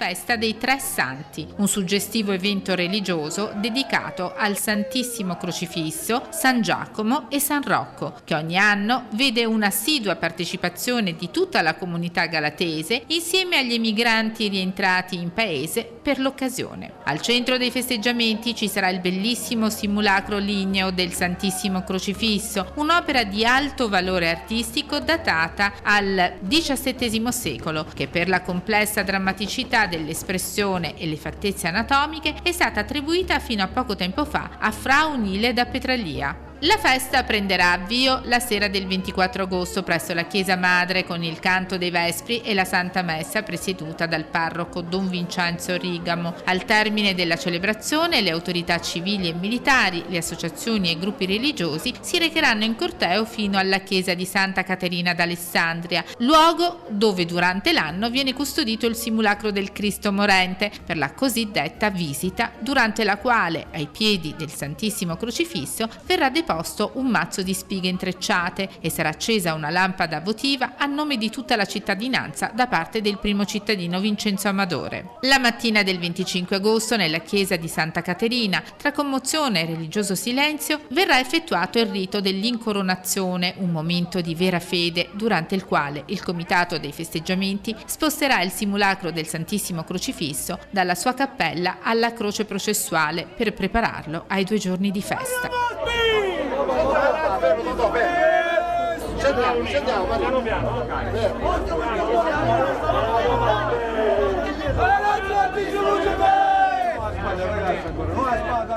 festa dei Tre Santi, un suggestivo evento religioso dedicato al Santissimo Crocifisso, San Giacomo e San Rocco, che ogni anno vede un'assidua partecipazione di tutta la comunità galatese insieme agli emigranti rientrati in paese per l'occasione. Al centro dei festeggiamenti ci sarà il bellissimo simulacro ligneo del Santissimo Crocifisso, un'opera di alto valore artistico datata al XVII secolo, che per la complessa drammaticità dell'espressione e le fattezze anatomiche è stata attribuita fino a poco tempo fa a Fra Unile da Petralia. La festa prenderà avvio la sera del 24 agosto presso la Chiesa Madre con il canto dei Vespri e la Santa Messa presieduta dal parroco Don Vincenzo Rigamo. Al termine della celebrazione le autorità civili e militari, le associazioni e gruppi religiosi si recheranno in corteo fino alla chiesa di Santa Caterina d'Alessandria, luogo dove durante l'anno viene custodito il simulacro del Cristo morente per la cosiddetta visita, durante la quale ai piedi del Santissimo Crocifisso verrà deposto un mazzo di spighe intrecciate e sarà accesa una lampada votiva a nome di tutta la cittadinanza da parte del primo cittadino Vincenzo Amadore. La mattina del 25 agosto nella chiesa di Santa Caterina, tra commozione e religioso silenzio, verrà effettuato il rito dell'incoronazione, un momento di vera fede durante il quale il comitato dei festeggiamenti sposterà il simulacro del Santissimo Crocifisso dalla sua cappella alla croce processuale per prepararlo ai 2 giorni di festa.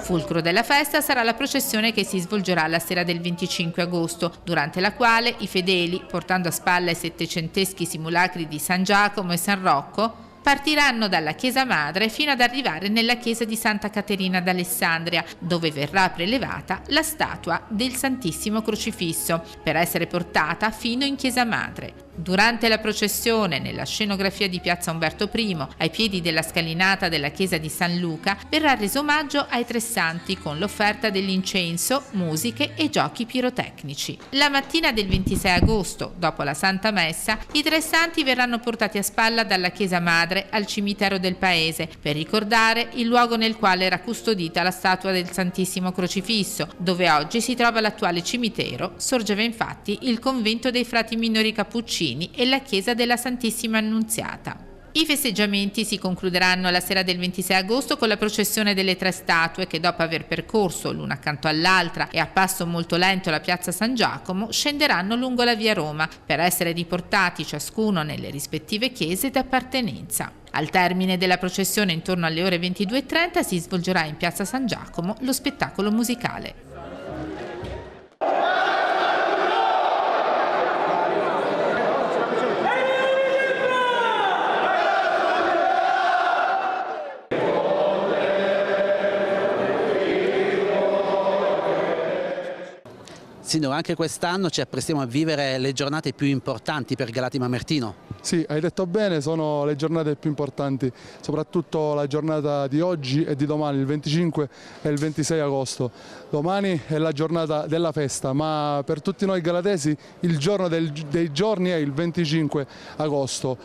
Fulcro della festa sarà la processione che si svolgerà la sera del 25 agosto, durante la quale i fedeli, portando a spalla i settecenteschi simulacri di San Giacomo e San Rocco, partiranno dalla Chiesa Madre fino ad arrivare nella chiesa di Santa Caterina d'Alessandria, dove verrà prelevata la statua del Santissimo Crocifisso, per essere portata fino in Chiesa Madre. Durante la processione, nella scenografia di Piazza Umberto I, ai piedi della scalinata della chiesa di San Luca, verrà reso omaggio ai Tre Santi con l'offerta dell'incenso, musiche e giochi pirotecnici. La mattina del 26 agosto, dopo la Santa Messa, i Tre Santi verranno portati a spalla dalla Chiesa Madre al cimitero del paese per ricordare il luogo nel quale era custodita la statua del Santissimo Crocifisso, dove oggi si trova l'attuale cimitero. Sorgeva infatti il convento dei frati minori cappuccini e la chiesa della Santissima Annunziata. I festeggiamenti si concluderanno la sera del 26 agosto con la processione delle 3 statue che, dopo aver percorso l'una accanto all'altra e a passo molto lento la piazza San Giacomo, scenderanno lungo la via Roma per essere riportati ciascuno nelle rispettive chiese d'appartenenza. Al termine della processione, intorno alle ore 22:30, si svolgerà in piazza San Giacomo lo spettacolo musicale. Sindaco, anche quest'anno ci apprestiamo a vivere le giornate più importanti per Galati Mamertino. Sì, hai detto bene, sono le giornate più importanti, soprattutto la giornata di oggi e di domani, il 25 e il 26 agosto. Domani è la giornata della festa, ma per tutti noi galatesi il giorno dei giorni è il 25 agosto,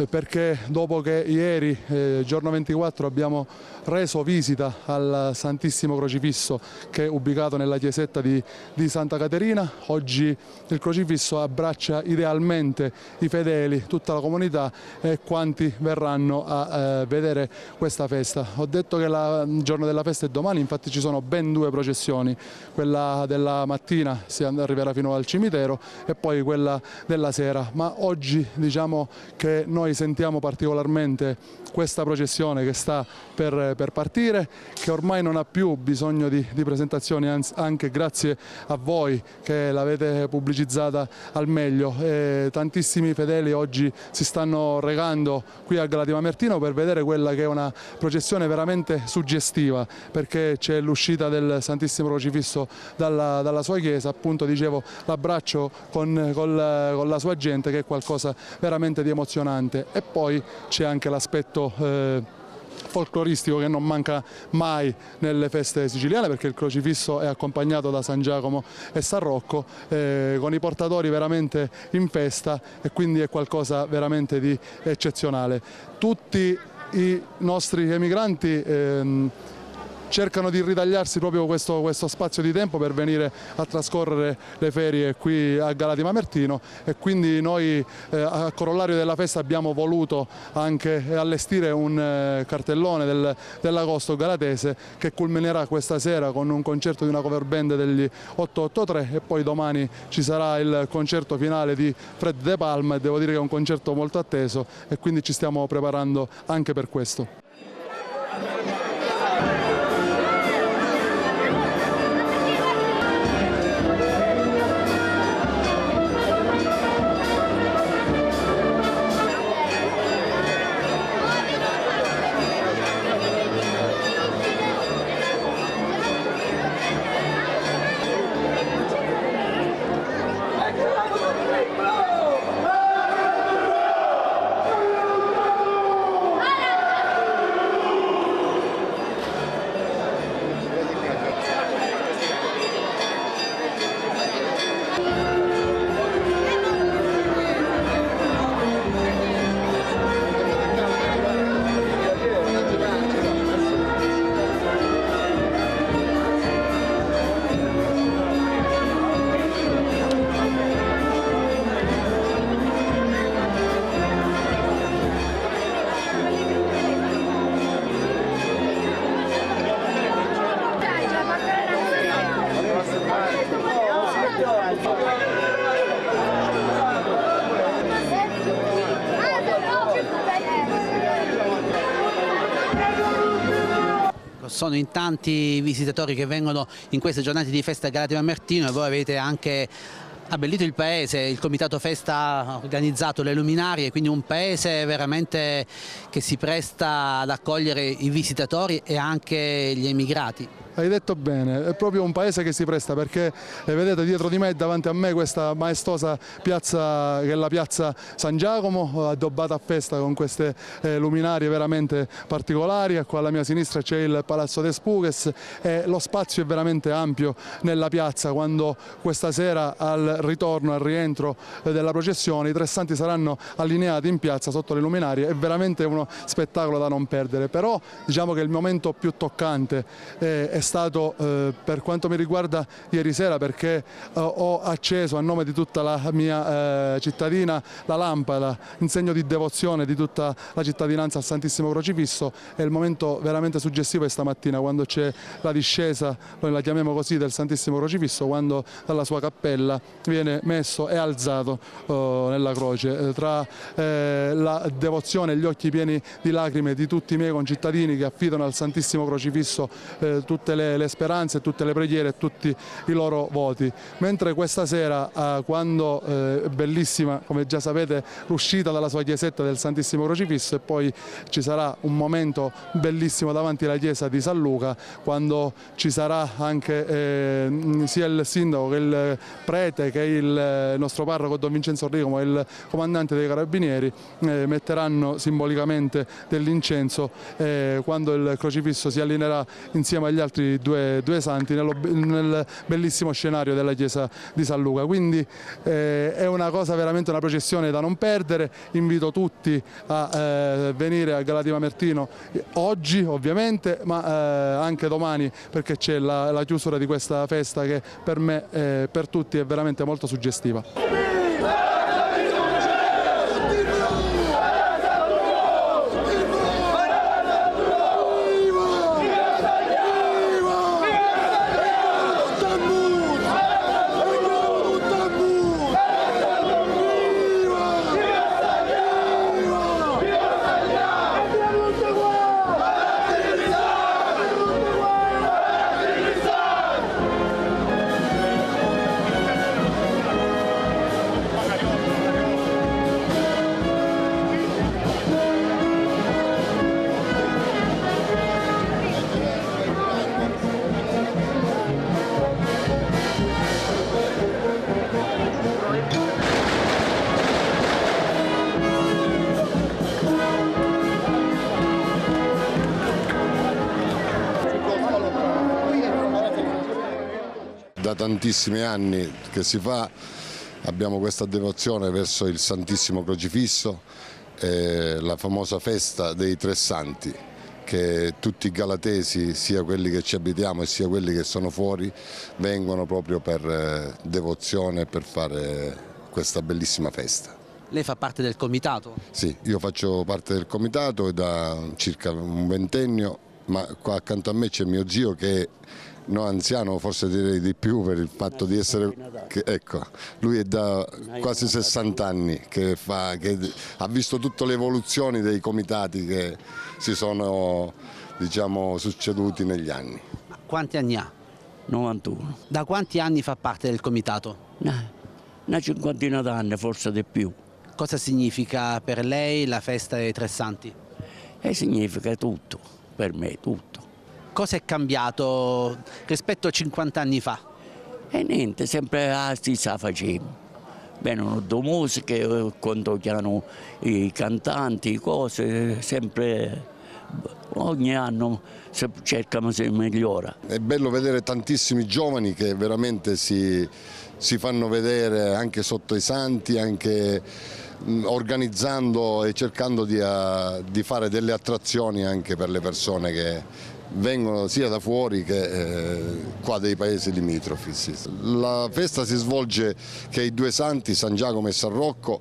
perché dopo che ieri, giorno 24, abbiamo reso visita al Santissimo Crocifisso che è ubicato nella chiesetta di Santa Caterina, oggi il Crocifisso abbraccia idealmente i fedeli, tutta la comunità e quanti verranno a vedere questa festa. Ho detto che il giorno della festa è domani, infatti ci sono ben 2 processioni, quella della mattina si arriverà fino al cimitero e poi quella della sera, ma oggi diciamo che noi sentiamo particolarmente questa processione che sta per partire, che ormai non ha più bisogno di presentazioni, anche grazie a voi che l'avete pubblicizzata al meglio. Tantissimi fedeli oggi si stanno recando qui a Galati Mamertino per vedere quella che è una processione veramente suggestiva, perché c'è l'uscita del Santissimo Crocifisso dalla sua chiesa, appunto dicevo l'abbraccio con la sua gente, che è qualcosa veramente di emozionante, e poi c'è anche l'aspetto folcloristico che non manca mai nelle feste siciliane, perché il crocifisso è accompagnato da San Giacomo e San Rocco con i portatori veramente in festa, e quindi è qualcosa veramente di eccezionale. Tutti i nostri emigranti cercano di ritagliarsi proprio questo spazio di tempo per venire a trascorrere le ferie qui a Galati Mamertino, e quindi noi a corollario della festa abbiamo voluto anche allestire un cartellone dell'agosto galatese che culminerà questa sera con un concerto di una cover band degli 883, e poi domani ci sarà il concerto finale di Fred De Palma, e devo dire che è un concerto molto atteso, e quindi ci stiamo preparando anche per questo. Sono in tanti i visitatori che vengono in queste giornate di festa a Galati Mamertino, e voi avete anche abbellito il paese. Il Comitato Festa ha organizzato le luminarie, quindi un paese veramente che si presta ad accogliere i visitatori e anche gli emigrati. Hai detto bene, è proprio un paese che si presta, perché vedete dietro di me e davanti a me questa maestosa piazza che è la piazza San Giacomo, addobbata a festa con queste luminarie veramente particolari. Qua alla mia sinistra c'è il Palazzo de Spughes, e lo spazio è veramente ampio nella piazza. Quando questa sera al ritorno, al rientro della processione, i tre santi saranno allineati in piazza sotto le luminarie, è veramente uno spettacolo da non perdere. Però diciamo che il momento più toccante è stato per quanto mi riguarda ieri sera, perché ho acceso a nome di tutta la mia cittadina la lampada in segno di devozione di tutta la cittadinanza al Santissimo Crocifisso. E il momento veramente suggestivo è stamattina, quando c'è la discesa, noi la chiamiamo così, del Santissimo Crocifisso, quando dalla sua cappella viene messo e alzato nella croce. Tra la devozione e gli occhi pieni di lacrime di tutti i miei concittadini che affidano al Santissimo Crocifisso tutte le speranze, tutte le preghiere e tutti i loro voti. Mentre questa sera, quando bellissima, come già sapete, l'uscita dalla sua chiesetta del Santissimo Crocifisso, e poi ci sarà un momento bellissimo davanti alla chiesa di San Luca, quando ci sarà anche sia il sindaco che il prete che il nostro parroco Don Vincenzo Ricomo e il comandante dei carabinieri metteranno simbolicamente dell'incenso quando il crocifisso si allineerà insieme agli altri due santi nel bellissimo scenario della chiesa di San Luca. Quindi è una cosa veramente, una processione da non perdere. Invito tutti a venire a Galati Mamertino oggi ovviamente, ma anche domani, perché c'è la chiusura di questa festa che per me e per tutti è veramente molto suggestiva. Da tantissimi anni che si fa, abbiamo questa devozione verso il Santissimo Crocifisso, la famosa festa dei Tre Santi, che tutti i galatesi, sia quelli che ci abitiamo e sia quelli che sono fuori, vengono proprio per devozione e per fare questa bellissima festa. Lei fa parte del comitato? Sì, io faccio parte del comitato da circa un ventennio, ma qua accanto a me c'è mio zio che è anziano, forse direi di più per il fatto di essere, ecco, lui è da quasi 60 anni che ha visto tutte le evoluzioni dei comitati che si sono, diciamo, succeduti negli anni. Ma quanti anni ha? 91. Da quanti anni fa parte del comitato? Una cinquantina d'anni, forse di più. Cosa significa per lei la festa dei Tre Santi? E significa tutto, per me tutto. Cosa è cambiato rispetto a 50 anni fa? E niente, sempre la stessa facciamo. Vengono due musiche, quando chiamano i cantanti, cose, sempre ogni anno cercano se migliora. È bello vedere tantissimi giovani che veramente si fanno vedere anche sotto i santi, anche organizzando e cercando di fare delle attrazioni anche per le persone che vengono sia da fuori che qua dei paesi limitrofi. La festa si svolge che i due santi, San Giacomo e San Rocco,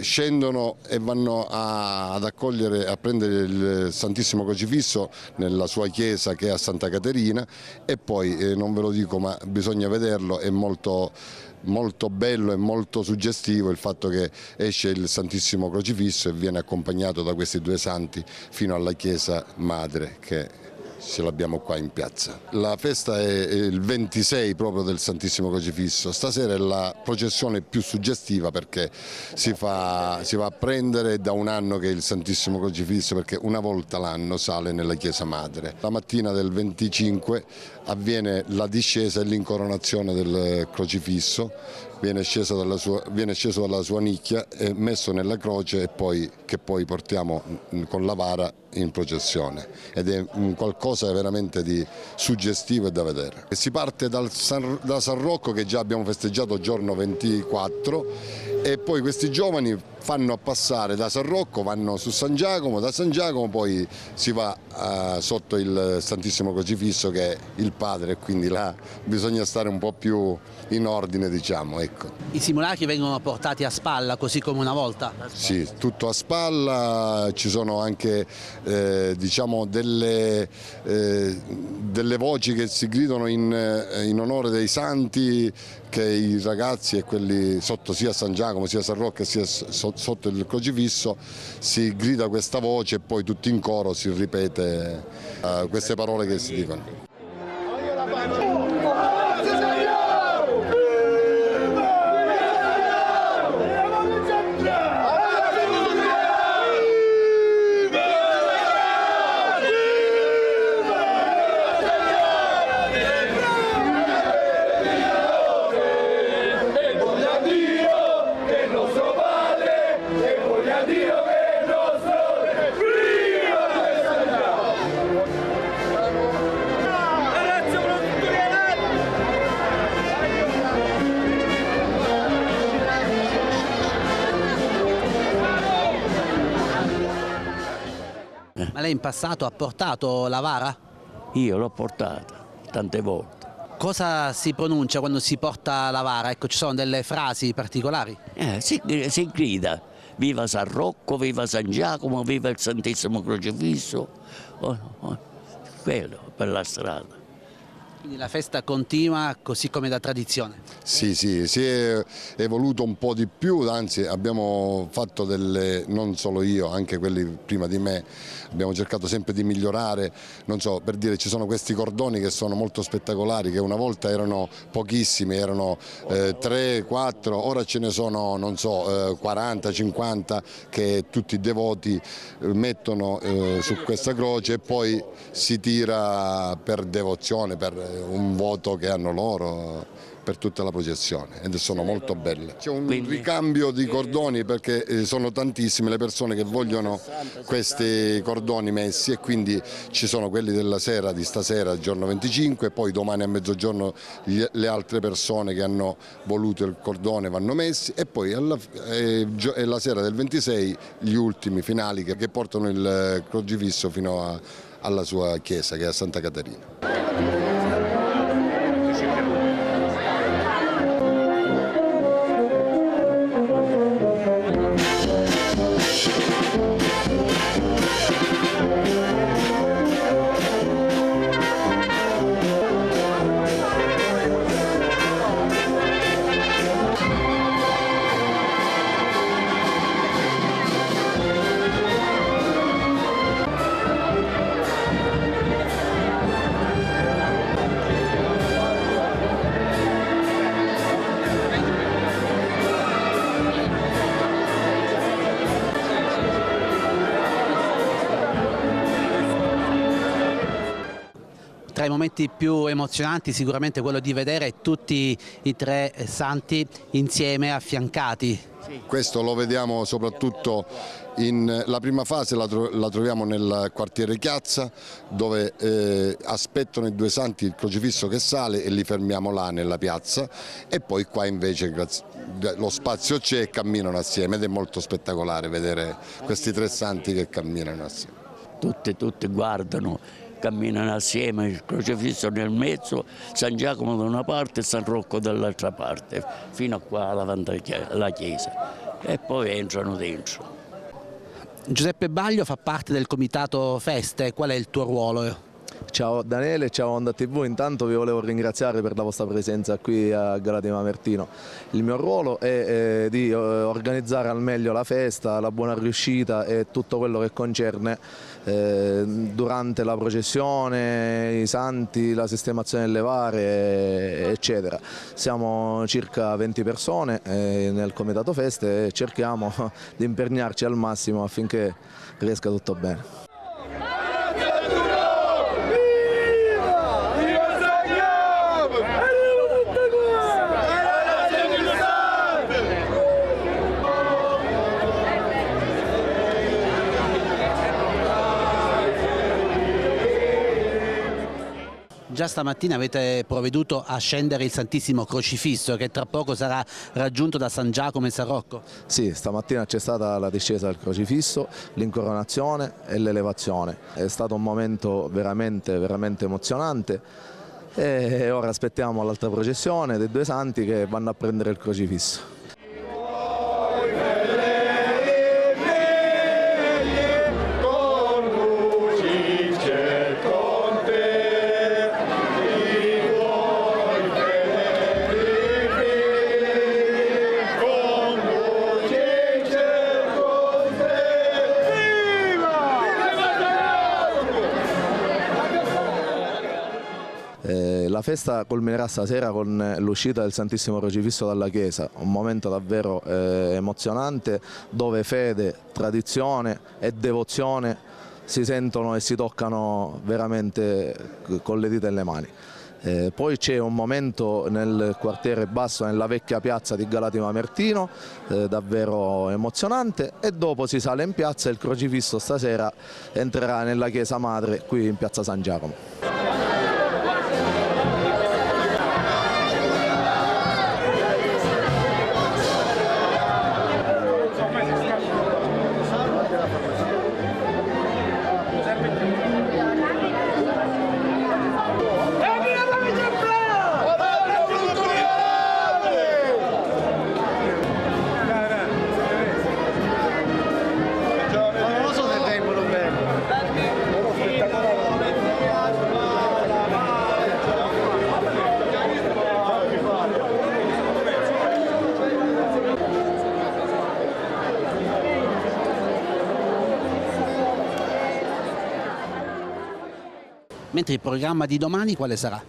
scendono e vanno ad accogliere, a prendere il Santissimo Crocifisso nella sua chiesa che è a Santa Caterina, e poi non ve lo dico ma bisogna vederlo, è molto bello e molto suggestivo il fatto che esce il Santissimo Crocifisso e viene accompagnato da questi due santi fino alla chiesa madre che ce l'abbiamo qua in piazza. La festa è il 26 proprio del Santissimo Crocifisso. Stasera è la processione più suggestiva perché si va a prendere da un anno che è il Santissimo Crocifisso, perché una volta l'anno sale nella chiesa madre. La mattina del 25 avviene la discesa e l'incoronazione del crocifisso, viene sceso dalla sua nicchia e messo nella croce che poi portiamo con la vara in processione, ed è qualcosa veramente di suggestivo e da vedere. Si parte da San Rocco, che già abbiamo festeggiato giorno 24, e poi questi giovani fanno passare da San Rocco, vanno su San Giacomo, da San Giacomo poi si va sotto il Santissimo Crocifisso che è il padre, quindi là bisogna stare un po' più in ordine, diciamo, ecco. I simulacri vengono portati a spalla così come una volta? Sì, tutto a spalla, ci sono anche diciamo delle voci che si gridano in onore dei santi, che i ragazzi e quelli sotto sia San Giacomo sia San Rocco sia sotto il crocifisso si grida questa voce e poi tutti in coro si ripete queste parole che si dicono. Ma lei in passato ha portato la vara? Io l'ho portata tante volte. Cosa si pronuncia quando si porta la vara? Ecco, ci sono delle frasi particolari? Si grida: viva San Rocco, viva San Giacomo, viva il Santissimo Crocifisso. Quello per la strada. Quindi la festa continua così come da tradizione? Sì, si è evoluto un po' di più, anzi abbiamo fatto non solo io, anche quelli prima di me, abbiamo cercato sempre di migliorare, non so, per dire, ci sono questi cordoni che sono molto spettacolari, che una volta erano pochissimi, erano 3, 4, ora ce ne sono, non so, 40, 50 che tutti i devoti mettono su questa croce e poi si tira per devozione, per un voto che hanno loro per tutta la processione ed sono molto belle. C'è un ricambio di cordoni perché sono tantissime le persone che vogliono questi cordoni messi e quindi ci sono quelli della sera di stasera, il giorno 25, poi domani a mezzogiorno le altre persone che hanno voluto il cordone vanno messi e poi la sera del 26 gli ultimi finali che portano il crocifisso fino alla sua chiesa che è a Santa Caterina. Tra i momenti più emozionanti sicuramente quello di vedere tutti i tre santi insieme affiancati. Questo lo vediamo soprattutto la prima fase la troviamo nel quartiere Chiazza dove aspettano i due santi il crocifisso che sale e li fermiamo là nella piazza e poi qua invece lo spazio c'è e camminano assieme ed è molto spettacolare vedere questi tre santi che camminano assieme. Tutti guardano, camminano assieme, il crocifisso nel mezzo, San Giacomo da una parte e San Rocco dall'altra parte, fino a qua davanti alla chiesa e poi entrano dentro. Giuseppe Baglio fa parte del comitato Feste, qual è il tuo ruolo? Ciao Daniele, ciao Onda TV, intanto vi volevo ringraziare per la vostra presenza qui a Galatea Mamertino. Il mio ruolo è di organizzare al meglio la festa, la buona riuscita e tutto quello che concerne durante la processione, i santi, la sistemazione delle vare eccetera. Siamo circa 20 persone nel comitato Feste e cerchiamo di impegnarci al massimo affinché riesca tutto bene. Già stamattina avete provveduto a scendere il Santissimo Crocifisso che tra poco sarà raggiunto da San Giacomo e San Rocco. Sì, stamattina c'è stata la discesa del crocifisso, l'incoronazione e l'elevazione. È stato un momento veramente emozionante e ora aspettiamo l'altra processione dei due santi che vanno a prendere il crocifisso. La festa culminerà stasera con l'uscita del Santissimo Crocifisso dalla chiesa, un momento davvero emozionante dove fede, tradizione e devozione si sentono e si toccano veramente con le dita e le mani. Poi c'è un momento nel quartiere basso, nella vecchia piazza di Galatea Mamertino, davvero emozionante e dopo si sale in piazza e il crocifisso stasera entrerà nella chiesa madre qui in piazza San Giacomo. Mentre il programma di domani quale sarà?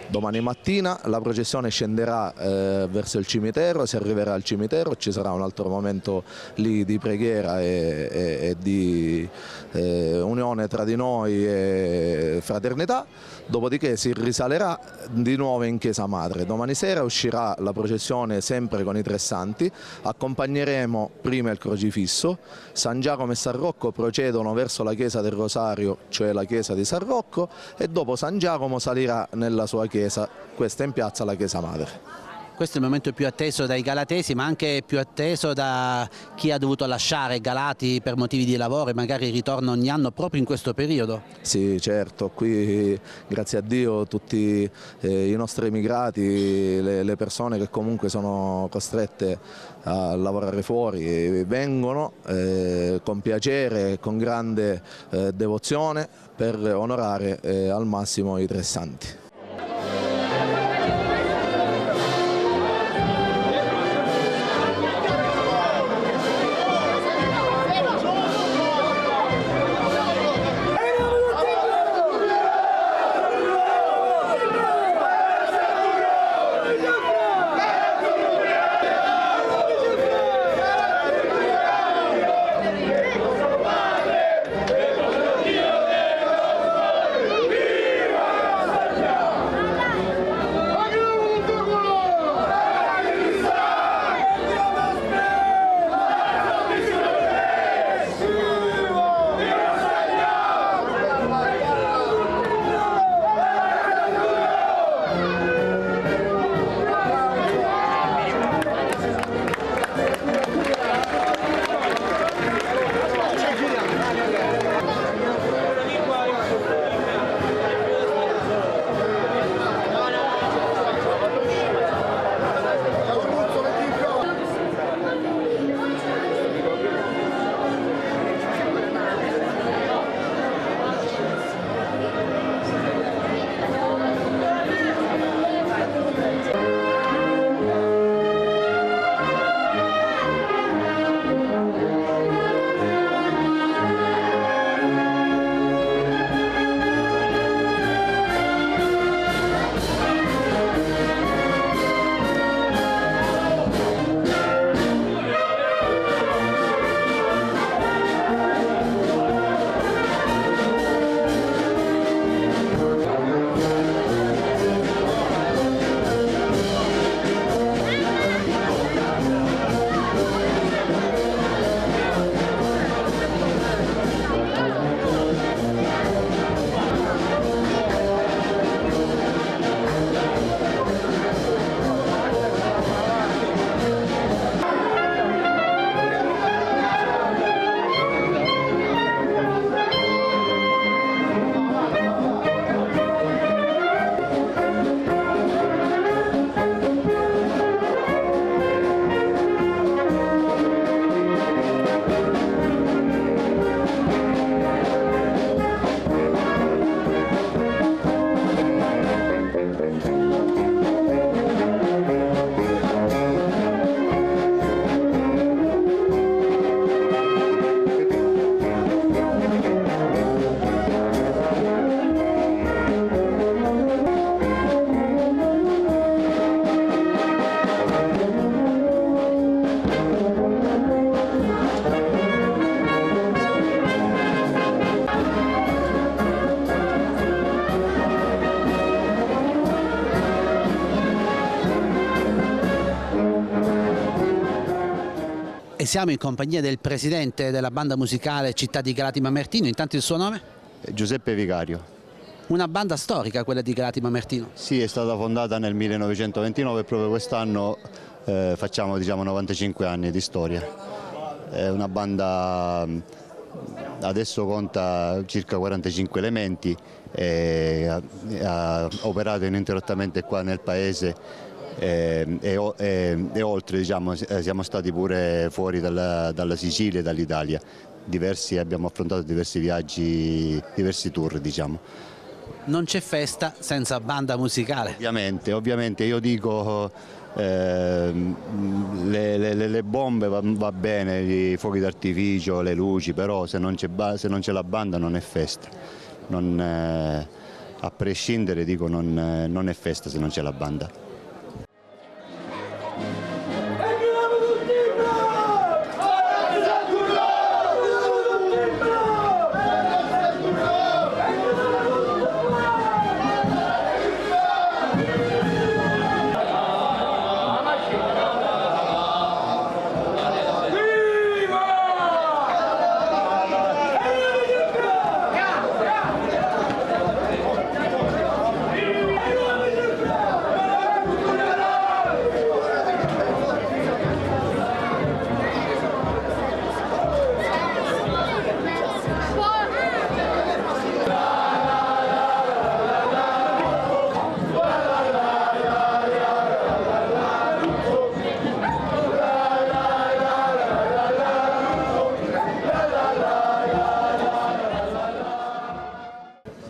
Domani mattina la processione scenderà verso il cimitero, si arriverà al cimitero, ci sarà un altro momento lì di preghiera e di unione tra di noi e fraternità, dopodiché si risalerà di nuovo in Chiesa Madre. Domani sera uscirà la processione sempre con i tre santi, accompagneremo prima il crocifisso, San Giacomo e San Rocco procedono verso la Chiesa del Rosario, cioè la Chiesa di San Rocco, e dopo San Giacomo salirà nella sua chiesa, questa in piazza la Chiesa Madre. Questo è il momento più atteso dai galatesi, ma anche più atteso da chi ha dovuto lasciare Galati per motivi di lavoro e magari ritorna ogni anno proprio in questo periodo. Sì, certo, qui grazie a Dio tutti i nostri emigrati, le persone che comunque sono costrette a lavorare fuori, vengono con piacere e con grande devozione per onorare al massimo i tre santi. E siamo in compagnia del presidente della banda musicale Città di Galati Mamertino. Intanto il suo nome? Giuseppe Vicario. Una banda storica quella di Galati Mamertino. Sì, è stata fondata nel 1929 e proprio quest'anno facciamo 95 anni di storia. È una banda, adesso conta circa 45 elementi, ha operato ininterrottamente qua nel paese e oltre, diciamo, siamo stati pure fuori dalla Sicilia e dall'Italia. Abbiamo affrontato diversi viaggi, diversi tour, diciamo. Non c'è festa senza banda musicale. Ovviamente io dico le bombe va bene, i fuochi d'artificio, le luci, però se non c'è la banda non è festa. a prescindere dico non è festa se non c'è la banda.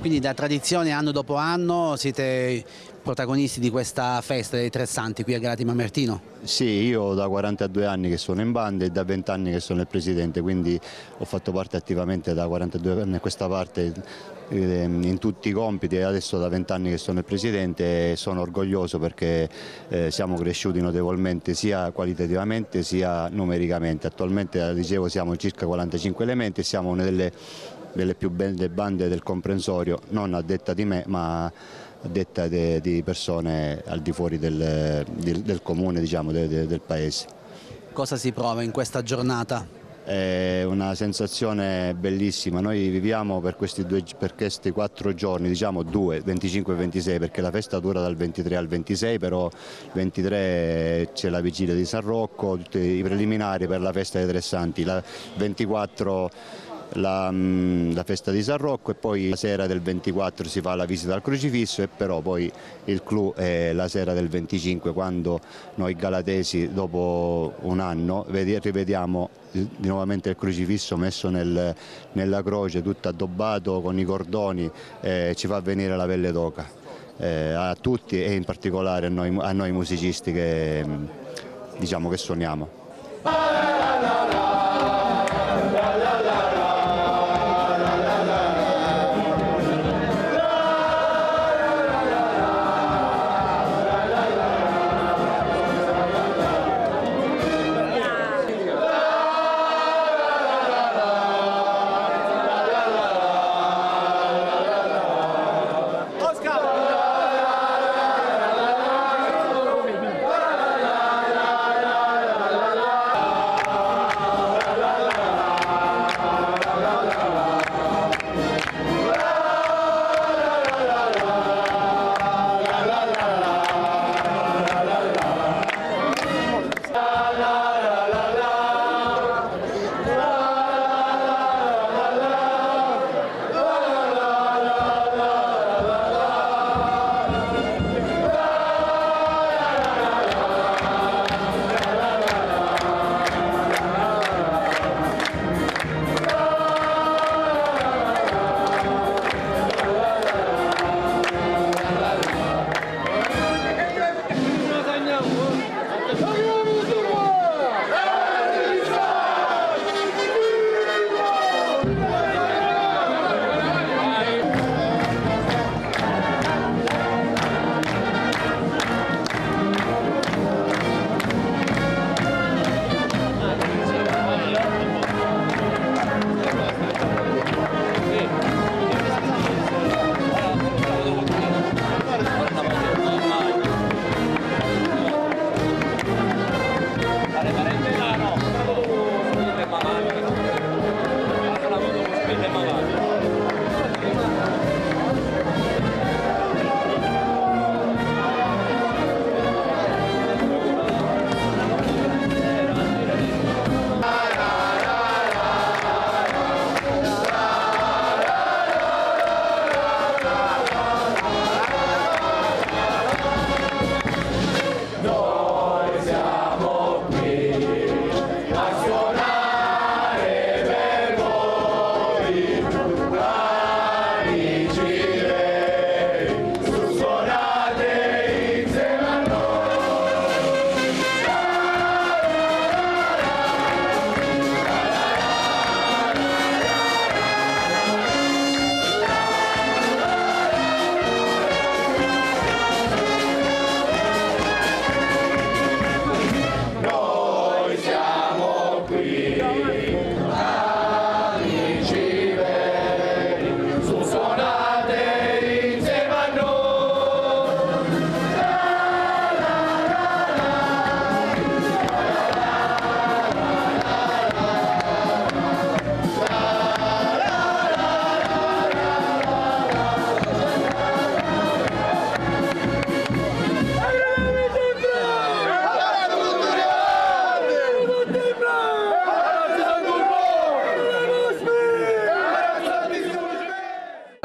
Quindi da tradizione anno dopo anno siete protagonisti di questa festa dei Tre Santi qui a Galati Mamertino? Sì, io da 42 anni che sono in banda e da 20 anni che sono il presidente, quindi ho fatto parte attivamente da 42 anni a questa parte in tutti i compiti e adesso da 20 anni che sono il presidente e sono orgoglioso perché siamo cresciuti notevolmente sia qualitativamente sia numericamente. Attualmente dicevo siamo circa 45 elementi e siamo una delle più belle bande del comprensorio, non a detta di me ma a detta di persone al di fuori del comune, diciamo, del paese. Cosa si prova in questa giornata? È una sensazione bellissima, noi viviamo per questi 4 giorni, diciamo 2, 25 e 26, perché la festa dura dal 23 al 26, però il 23 c'è la vigilia di San Rocco, tutti i preliminari per la festa dei Tre Santi, il 24 la festa di San Rocco e poi la sera del 24 si fa la visita al crocifisso e però poi il clou è la sera del 25 quando noi galatesi dopo un anno rivediamo nuovamente il crocifisso messo nella croce tutto addobbato con i cordoni, ci fa venire la pelle d'oca a tutti e in particolare a noi musicisti che diciamo che suoniamo.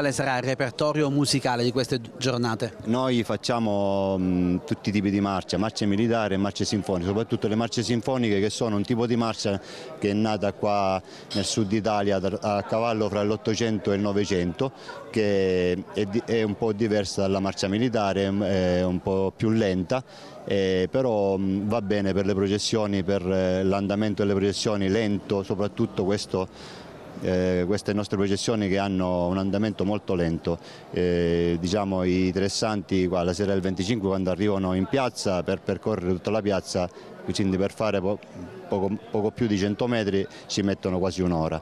Quale sarà il repertorio musicale di queste giornate? Noi facciamo tutti i tipi di marce militari e marce sinfoniche, soprattutto le marce sinfoniche, che sono un tipo di marcia che è nata qua nel sud Italia a cavallo fra l'800 e il 900, che è un po' diversa dalla marcia militare, è un po' più lenta, però va bene per le processioni, per l'andamento delle processioni lento, soprattutto queste nostre processioni che hanno un andamento molto lento. Diciamo i tre santi qua la sera del 25, quando arrivano in piazza, per percorrere tutta la piazza, quindi per fare poco più di 100 metri ci mettono quasi un'ora,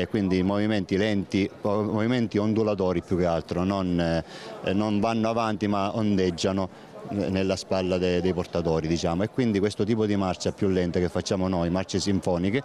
quindi movimenti lenti, movimenti ondulatori più che altro, non vanno avanti ma ondeggiano nella spalla dei portatori, diciamo. E quindi questo tipo di marcia più lenta che facciamo noi, marce sinfoniche,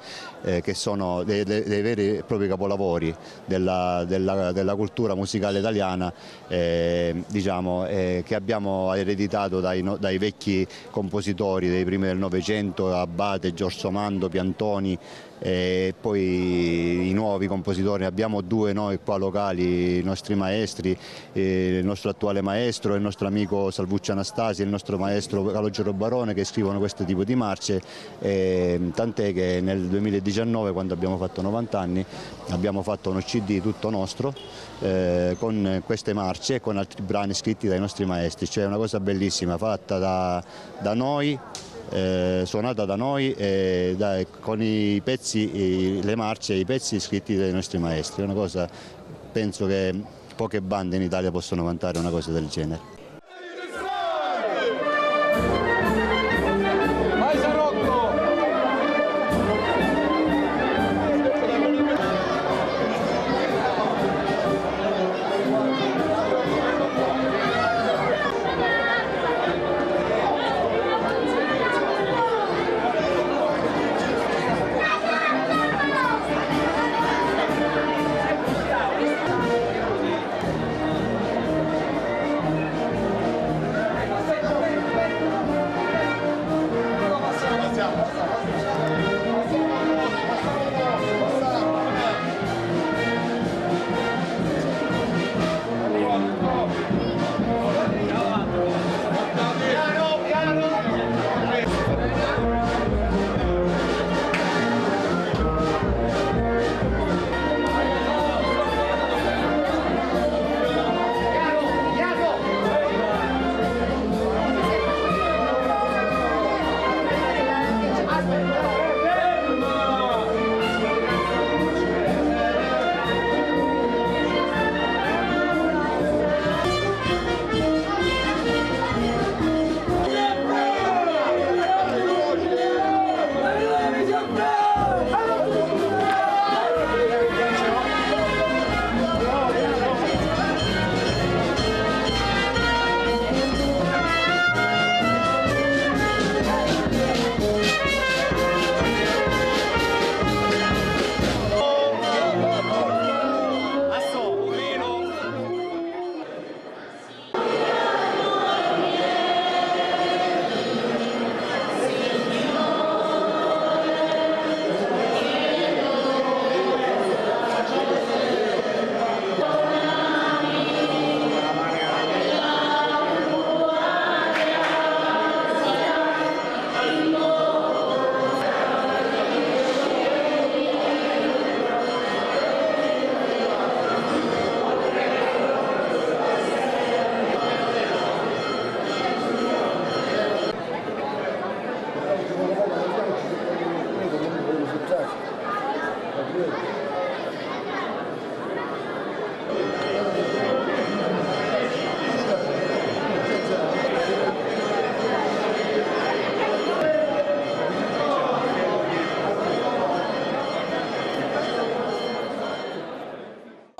che sono dei veri e propri capolavori della cultura musicale italiana, diciamo, che abbiamo ereditato dai vecchi compositori dei primi del Novecento, Abbate, Giorgio Mando, Piantoni, e poi i nuovi compositori. Abbiamo due noi qua locali, i nostri maestri, il nostro attuale maestro, il nostro amico Salvuccio Anastasi e il nostro maestro Calogero Barone, che scrivono questo tipo di marce, tant'è che nel 2019, quando abbiamo fatto 90 anni, abbiamo fatto uno CD tutto nostro con queste marce e con altri brani scritti dai nostri maestri, cioè una cosa bellissima, fatta da noi, suonata da noi, con i pezzi, le marce, i pezzi scritti dai nostri maestri. È una cosa, penso che poche bande in Italia possono vantare una cosa del genere.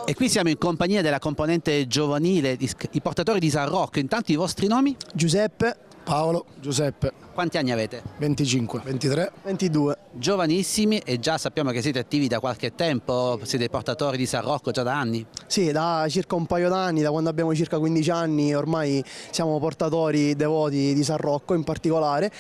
E qui siamo in compagnia della componente giovanile, i portatori di San Rocco. Intanto i vostri nomi? Giuseppe, Paolo. Giuseppe. Quanti anni avete? 25. 23. 22. Giovanissimi e già sappiamo che siete attivi da qualche tempo, siete portatori di San Rocco già da anni? Sì, da circa un paio d'anni, da quando abbiamo circa 15 anni ormai siamo portatori devoti di San Rocco in particolare.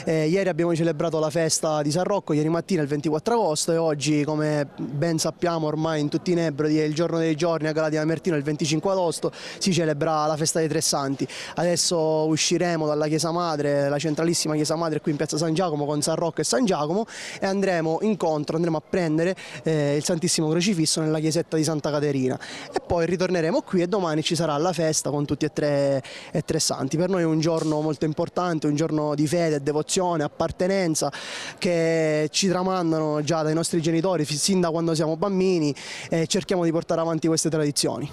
Ieri abbiamo celebrato la festa di San Rocco, ieri mattina il 24 agosto e oggi, come ben sappiamo ormai in tutti i Nebrodi, è il giorno dei giorni a Galatina Mamertino, il 25 agosto si celebra la festa dei Tre Santi. Adesso usciremo dalla chiesa madre, la centralissima chiesa madre qui in piazza San Giacomo con San Rocco e San Giacomo e andremo a prendere il Santissimo Crocifisso nella chiesetta di Santa Caterina e poi ritorneremo qui e domani ci sarà la festa con tutti e tre santi. Per noi è un giorno molto importante, un giorno di fede, devozione, appartenenza che ci tramandano già dai nostri genitori sin da quando siamo bambini e cerchiamo di portare avanti queste tradizioni.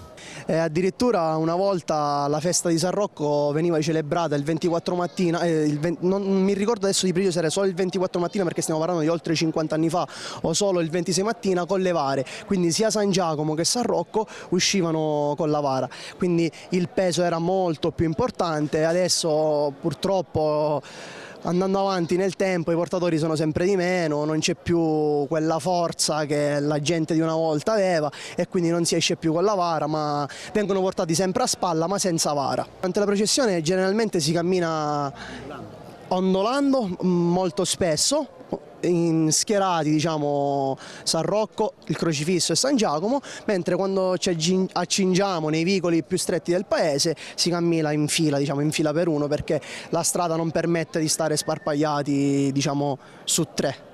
Addirittura una volta la festa di San Rocco veniva celebrata il 24 mattina, non mi ricordo adesso di preciso se era solo il 24 mattina perché stiamo parlando di oltre 50 anni fa o solo il 26 mattina con le vare, quindi sia San Giacomo che San Rocco uscivano con la vara, quindi il peso era molto più importante. Adesso purtroppo andando avanti nel tempo i portatori sono sempre di meno, non c'è più quella forza che la gente di una volta aveva e quindi non si esce più con la vara ma vengono portati sempre a spalla ma senza vara. Durante la processione generalmente si cammina ondolando molto spesso, in schierati diciamo San Rocco, il Crocifisso e San Giacomo, mentre quando ci accingiamo nei vicoli più stretti del paese si cammina in fila, diciamo in fila per uno perché la strada non permette di stare sparpagliati diciamo su tre.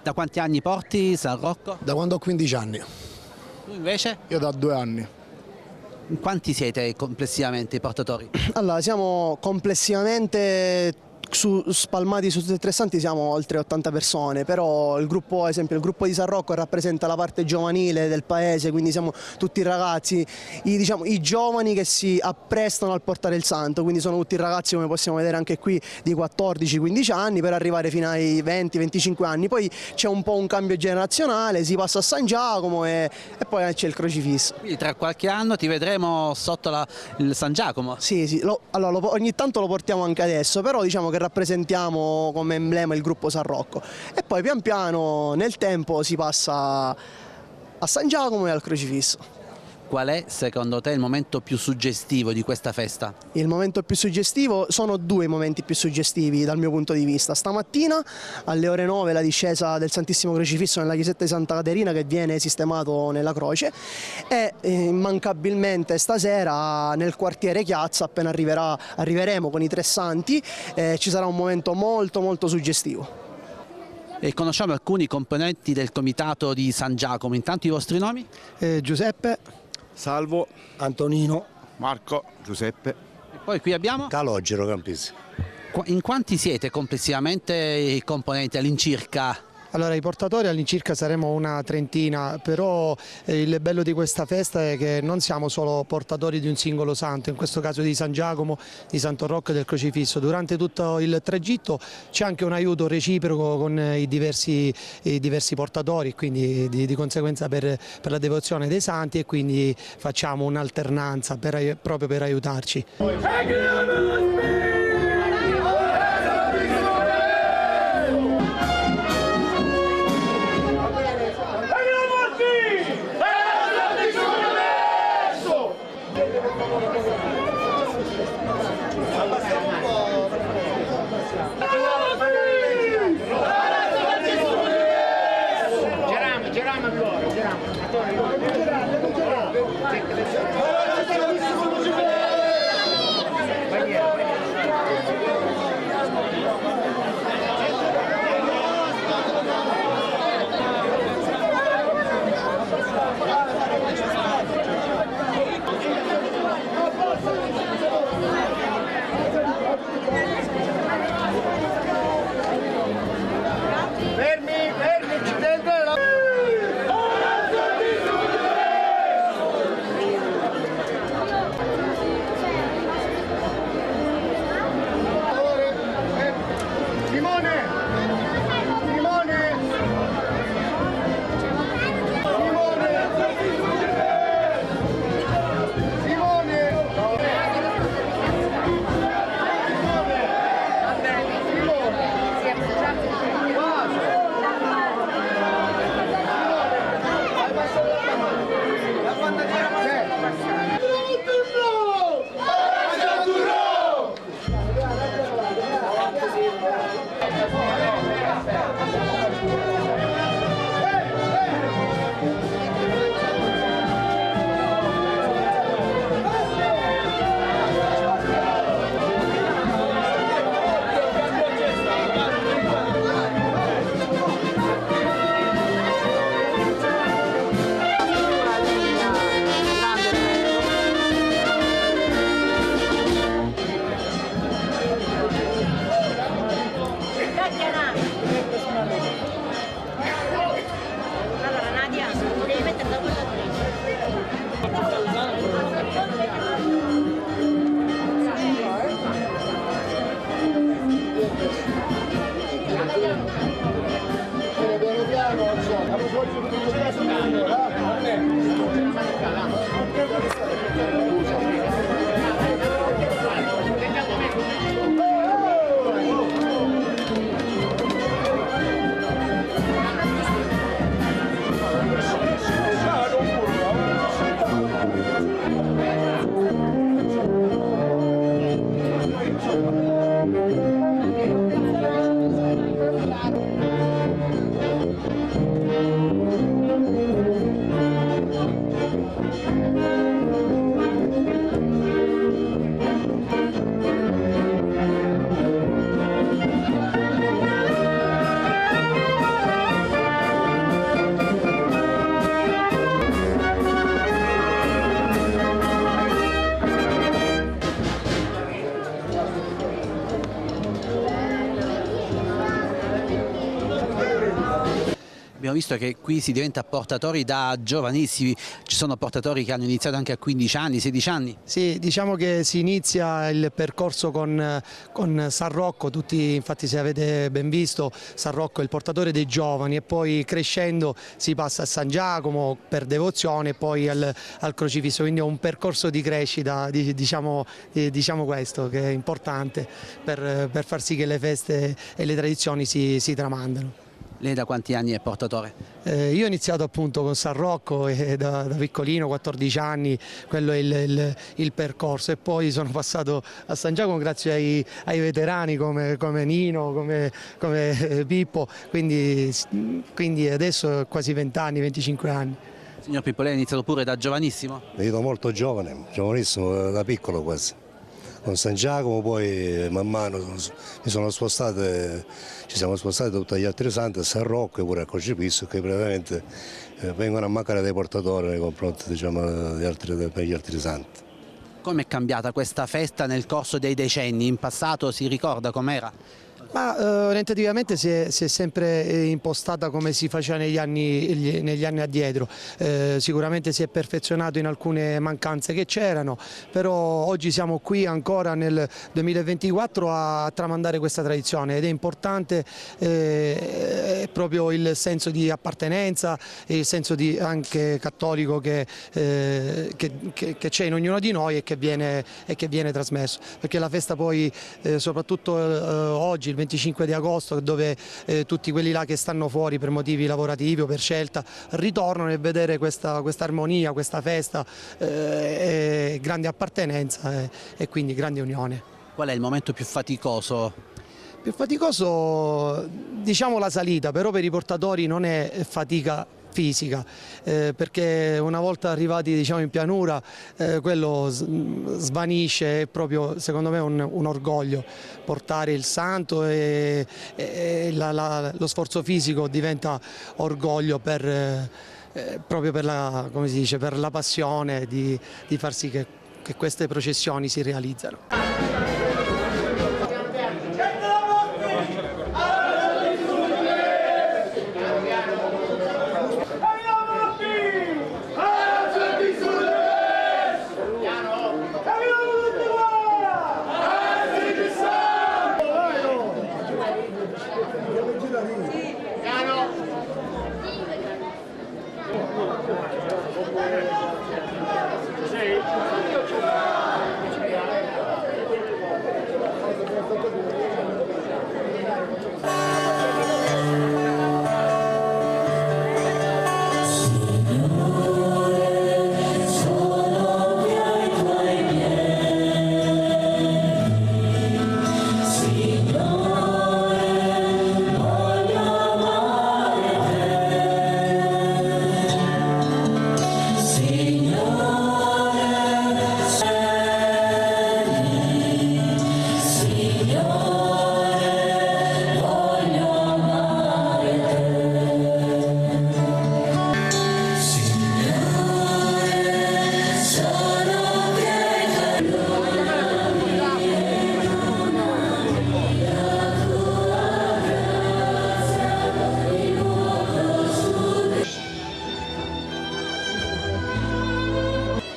Da quanti anni porti San Rocco? Da quando ho 15 anni. Tu invece? Io da 2 anni. Quanti siete complessivamente i portatori? Allora, siamo complessivamente spalmati su tutti e tre santi, siamo oltre 80 persone, però il gruppo, ad esempio il gruppo di San Rocco rappresenta la parte giovanile del paese, quindi siamo tutti ragazzi, i giovani che si apprestano al portare il santo, quindi sono tutti ragazzi come possiamo vedere anche qui di 14-15 anni per arrivare fino ai 20-25 anni, poi c'è un po' un cambio generazionale, si passa a San Giacomo e poi c'è il Crocifisso. Quindi tra qualche anno ti vedremo sotto il San Giacomo? Sì, ogni tanto lo portiamo anche adesso, però diciamo che rappresentiamo come emblema il gruppo San Rocco e poi pian piano nel tempo si passa a San Giacomo e al Crocifisso. Qual è secondo te il momento più suggestivo di questa festa? Il momento più suggestivo, sono 2 i momenti più suggestivi dal mio punto di vista. Stamattina alle ore 9 la discesa del Santissimo Crocifisso nella chiesetta di Santa Caterina che viene sistemato nella croce e immancabilmente stasera nel quartiere Chiazza appena arriveremo con i Tre Santi ci sarà un momento molto molto suggestivo. E conosciamo alcuni componenti del comitato di San Giacomo, intanto i vostri nomi? Giuseppe. Salvo, Antonino. Marco, Giuseppe. E poi qui abbiamo? Calogero Campisi. In quanti siete complessivamente i componenti all'incirca? Allora, i portatori all'incirca saremo una trentina, però il bello di questa festa è che non siamo solo portatori di un singolo santo, in questo caso di San Giacomo, di Santo Rocco e del Crocifisso. Durante tutto il tragitto c'è anche un aiuto reciproco con i diversi portatori, quindi di conseguenza per la devozione dei santi, e quindi facciamo un'alternanza proprio per aiutarci. Abbiamo visto che qui si diventa portatori da giovanissimi, ci sono portatori che hanno iniziato anche a 15 anni, 16 anni. Sì, diciamo che si inizia il percorso con San Rocco, tutti infatti se avete ben visto San Rocco è il portatore dei giovani e poi crescendo si passa a San Giacomo per devozione e poi al crocifisso, quindi è un percorso di crescita, diciamo questo che è importante per far sì che le feste e le tradizioni si tramandano. Lei da quanti anni è portatore? Io ho iniziato appunto con San Rocco e da piccolino, 14 anni, quello è il percorso, e poi sono passato a San Giacomo grazie ai veterani come Nino, come Pippo, quindi adesso quasi 20 anni, 25 anni. Signor Pippo, lei ha iniziato pure da giovanissimo? Vedo molto giovane, giovanissimo, da piccolo quasi. Con San Giacomo poi man mano ci siamo spostati tutti gli altri santi, a San Rocco e pure a Crocifisso, che praticamente vengono a mancare dei portatori nei confronti degli altri santi. Come è cambiata questa festa nel corso dei decenni? In passato si ricorda com'era? Ma orientativamente si è sempre impostata come si faceva negli anni addietro, sicuramente si è perfezionato in alcune mancanze che c'erano, però oggi siamo qui ancora nel 2024 a tramandare questa tradizione ed è importante proprio il senso di appartenenza e il senso anche cattolico che c'è in ognuno di noi e che viene trasmesso, perché la festa poi soprattutto oggi il 25 di agosto, dove tutti quelli là che stanno fuori per motivi lavorativi o per scelta ritornano e vedere questa armonia, questa festa, grande appartenenza e quindi grande unione. Qual è il momento più faticoso? Più faticoso diciamo la salita, però per i portatori non è fatica fisica, perché una volta arrivati diciamo in pianura quello svanisce, è proprio secondo me un orgoglio portare il santo e lo sforzo fisico diventa orgoglio proprio per come si dice, per la passione di far sì che queste processioni si realizzano.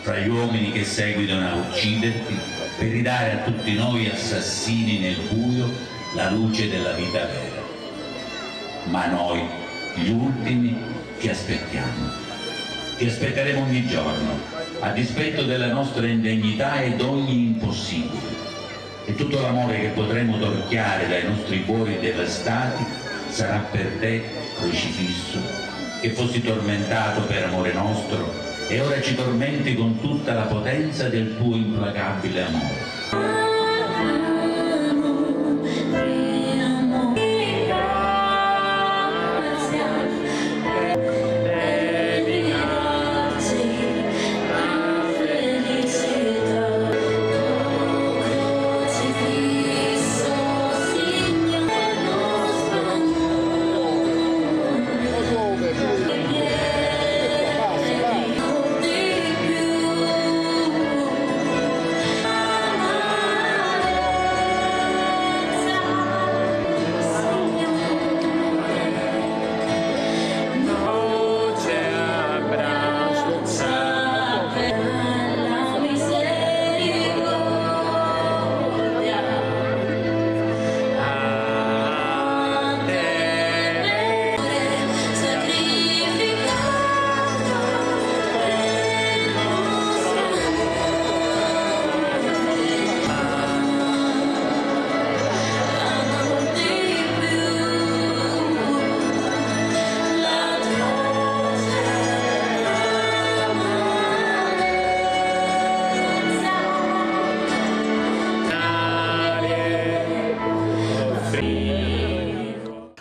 Fra gli uomini che seguitano a ucciderti per ridare a tutti noi assassini nel buio la luce della vita vera. Ma noi, gli ultimi, ti aspettiamo. Ti aspetteremo ogni giorno, a dispetto della nostra indegnità ed ogni impossibile. E tutto l'amore che potremo torchiare dai nostri cuori devastati sarà per te, crocifisso, che fossi tormentato per amore nostro e ora ci tormenti con tutta la potenza del tuo implacabile amore.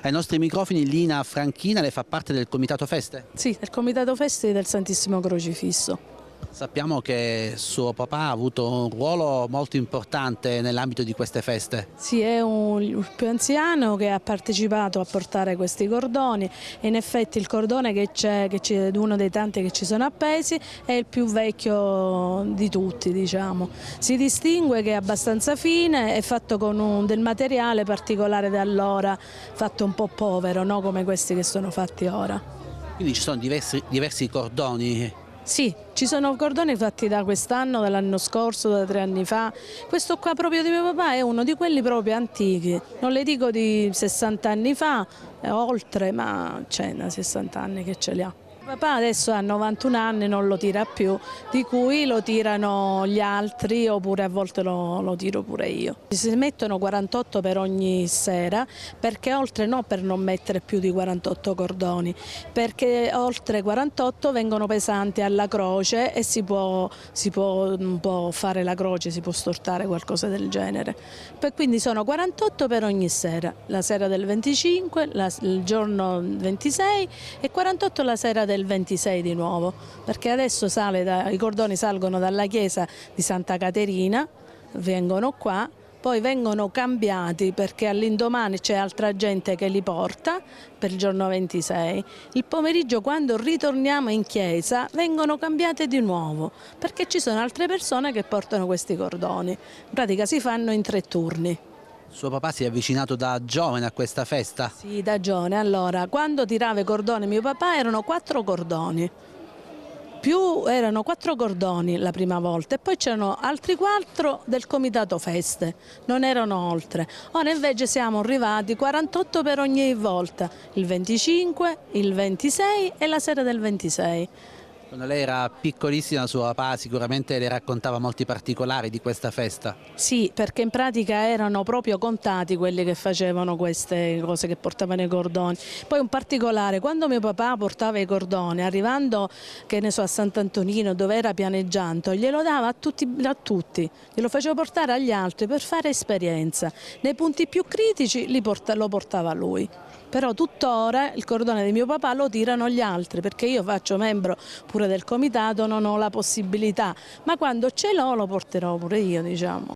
Ai nostri microfoni Lina Franchina, lei fa parte del Comitato Feste? Sì, del Comitato Feste del Santissimo Crocifisso. Sappiamo che suo papà ha avuto un ruolo molto importante nell'ambito di queste feste. Sì, è il più anziano che ha partecipato a portare questi cordoni e in effetti il cordone che c'è, uno dei tanti che ci sono appesi, è il più vecchio di tutti, diciamo. Si distingue che è abbastanza fine, è fatto con del materiale particolare da allora, fatto un po' povero, no? Come questi che sono fatti ora. Quindi ci sono diversi cordoni? Sì, ci sono cordoni fatti da quest'anno, dall'anno scorso, da 3 anni fa. Questo qua proprio di mio papà è uno di quelli proprio antichi, non le dico di 60 anni fa, oltre, ma c'è da 60 anni che ce li ha. Papà adesso ha 91 anni, non lo tira più, di cui lo tirano gli altri oppure a volte lo tiro pure io. Si mettono 48 per ogni sera, perché oltre no per non mettere più di 48 cordoni, perché oltre 48 vengono pesanti alla croce e si può un po' fare la croce, si può stortare qualcosa del genere. Quindi sono 48 per ogni sera, la sera del 25, il giorno 26 e 48 la sera del 26 di nuovo, perché adesso i cordoni salgono dalla chiesa di Santa Caterina, vengono qua, poi vengono cambiati perché all'indomani c'è altra gente che li porta per il giorno 26. Il pomeriggio, quando ritorniamo in chiesa, vengono cambiati di nuovo perché ci sono altre persone che portano questi cordoni. In pratica si fanno in 3 turni. Suo papà si è avvicinato da giovane a questa festa? Sì, da giovane. Allora, quando tirava i cordoni mio papà erano 4 cordoni. Erano 4 cordoni la prima volta e poi c'erano altri 4 del Comitato Feste, non erano oltre. Ora invece siamo arrivati 48 per ogni volta, il 25, il 26 e la sera del 26. Quando lei era piccolissima suo papà sicuramente le raccontava molti particolari di questa festa. Sì, perché in pratica erano proprio contati quelli che facevano queste cose, che portavano i cordoni. Poi un particolare, quando mio papà portava i cordoni, arrivando che ne so a Sant'Antonino dove era pianeggiante, glielo dava a tutti, glielo faceva portare agli altri per fare esperienza. Nei punti più critici lo portava lui. Però tuttora il cordone di mio papà lo tirano gli altri, perché io faccio membro pure del comitato, non ho la possibilità, ma quando ce l'ho lo porterò pure io, diciamo.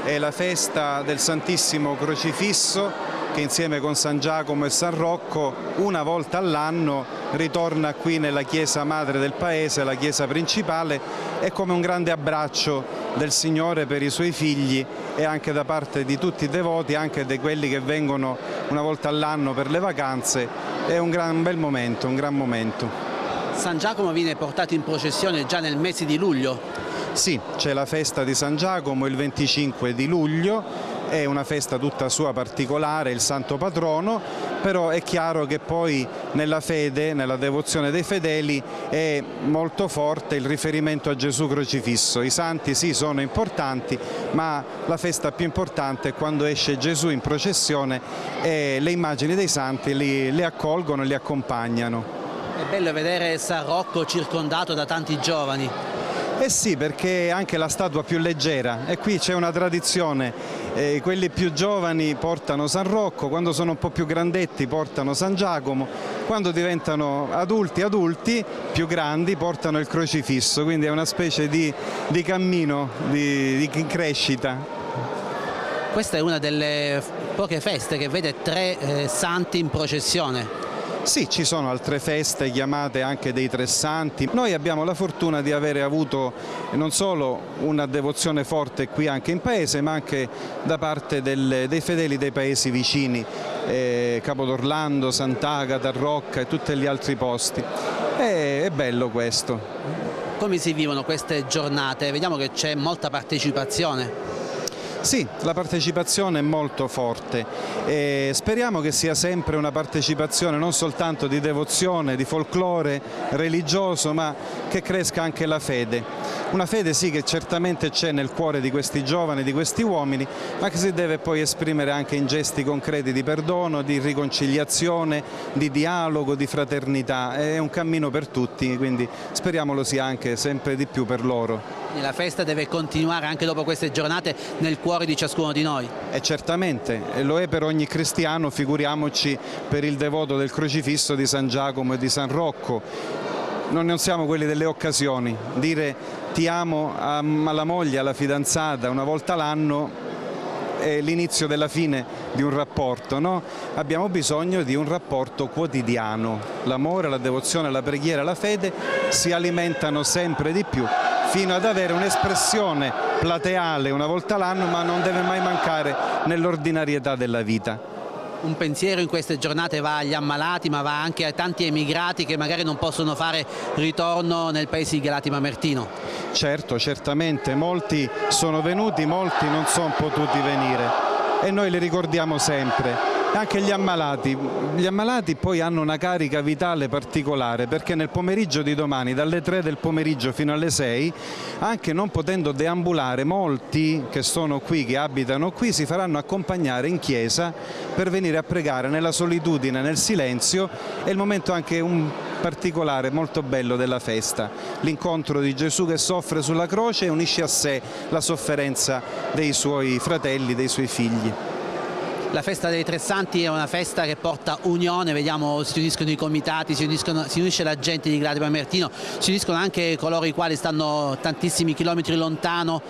È la festa del Santissimo Crocifisso che insieme con San Giacomo e San Rocco una volta all'anno ritorna qui nella chiesa madre del paese, la chiesa principale, è come un grande abbraccio del Signore per i suoi figli e anche da parte di tutti i devoti, anche di quelli che vengono una volta all'anno per le vacanze. È un bel momento, un gran momento. San Giacomo viene portato in processione già nel mese di luglio? Sì, c'è la festa di San Giacomo il 25 di luglio è una festa tutta sua particolare, il santo patrono, però è chiaro che poi nella fede, nella devozione dei fedeli è molto forte il riferimento a Gesù crocifisso. I santi sì sono importanti, ma la festa più importante è quando esce Gesù in processione e le immagini dei santi li accolgono e li accompagnano. È bello vedere San Rocco circondato da tanti giovani. Eh sì, perché è anche la statua più leggera e qui c'è una tradizione, quelli più giovani portano San Rocco, quando sono un po' più grandetti portano San Giacomo, quando diventano adulti, più grandi, portano il crocifisso, quindi è una specie di cammino, di crescita. Questa è una delle poche feste che vede 3 santi in processione. Sì, ci sono altre feste chiamate anche dei Tre Santi. Noi abbiamo la fortuna di avere avuto non solo una devozione forte qui anche in paese, ma anche da parte dei fedeli dei paesi vicini, Capodorlando, Sant'Agata, Rocca e tutti gli altri posti. È bello questo. Come si vivono queste giornate? Vediamo che c'è molta partecipazione. Sì, la partecipazione è molto forte e speriamo che sia sempre una partecipazione non soltanto di devozione, di folklore religioso, ma che cresca anche la fede. Una fede sì che certamente c'è nel cuore di questi giovani, di questi uomini, ma che si deve poi esprimere anche in gesti concreti di perdono, di riconciliazione, di dialogo, di fraternità. È un cammino per tutti, quindi speriamo lo sia anche sempre di più per loro. La festa deve continuare anche dopo queste giornate nel cuore di ciascuno di noi. E certamente, lo è per ogni cristiano, figuriamoci per il devoto del crocifisso di San Giacomo e di San Rocco. Non siamo quelli delle occasioni, dire ti amo alla moglie, alla fidanzata una volta l'anno è l'inizio della fine di un rapporto, no? Abbiamo bisogno di un rapporto quotidiano, l'amore, la devozione, la preghiera, la fede si alimentano sempre di più fino ad avere un'espressione plateale una volta l'anno, ma non deve mai mancare nell'ordinarietà della vita. Un pensiero in queste giornate va agli ammalati, ma va anche a tanti emigrati che magari non possono fare ritorno nel paese di Galati Mamertino. Certo, certamente, molti sono venuti, molti non sono potuti venire e noi li ricordiamo sempre. Anche gli ammalati poi hanno una carica vitale particolare, perché nel pomeriggio di domani, dalle 3 del pomeriggio fino alle 6, anche non potendo deambulare, molti che sono qui, che abitano qui, si faranno accompagnare in chiesa per venire a pregare nella solitudine, nel silenzio. È il momento anche un particolare molto bello della festa, l'incontro di Gesù che soffre sulla croce e unisce a sé la sofferenza dei suoi fratelli, dei suoi figli. La festa dei Tre Santi è una festa che porta unione, vediamo si uniscono i comitati, si unisce la gente di Galati Mamertino, si uniscono anche coloro i quali stanno tantissimi chilometri lontano,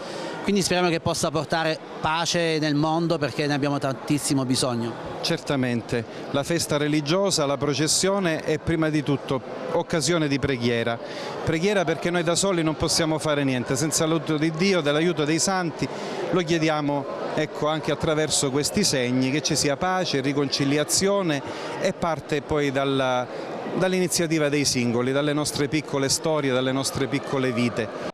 quindi speriamo che possa portare pace nel mondo perché ne abbiamo tantissimo bisogno. Certamente, la festa religiosa, la processione è prima di tutto occasione di preghiera. Preghiera perché noi da soli non possiamo fare niente, senza l'aiuto di Dio, dell'aiuto dei santi, lo chiediamo anche attraverso questi segni, che ci sia pace, riconciliazione e parte poi dall'iniziativa dei singoli, dalle nostre piccole storie, dalle nostre piccole vite.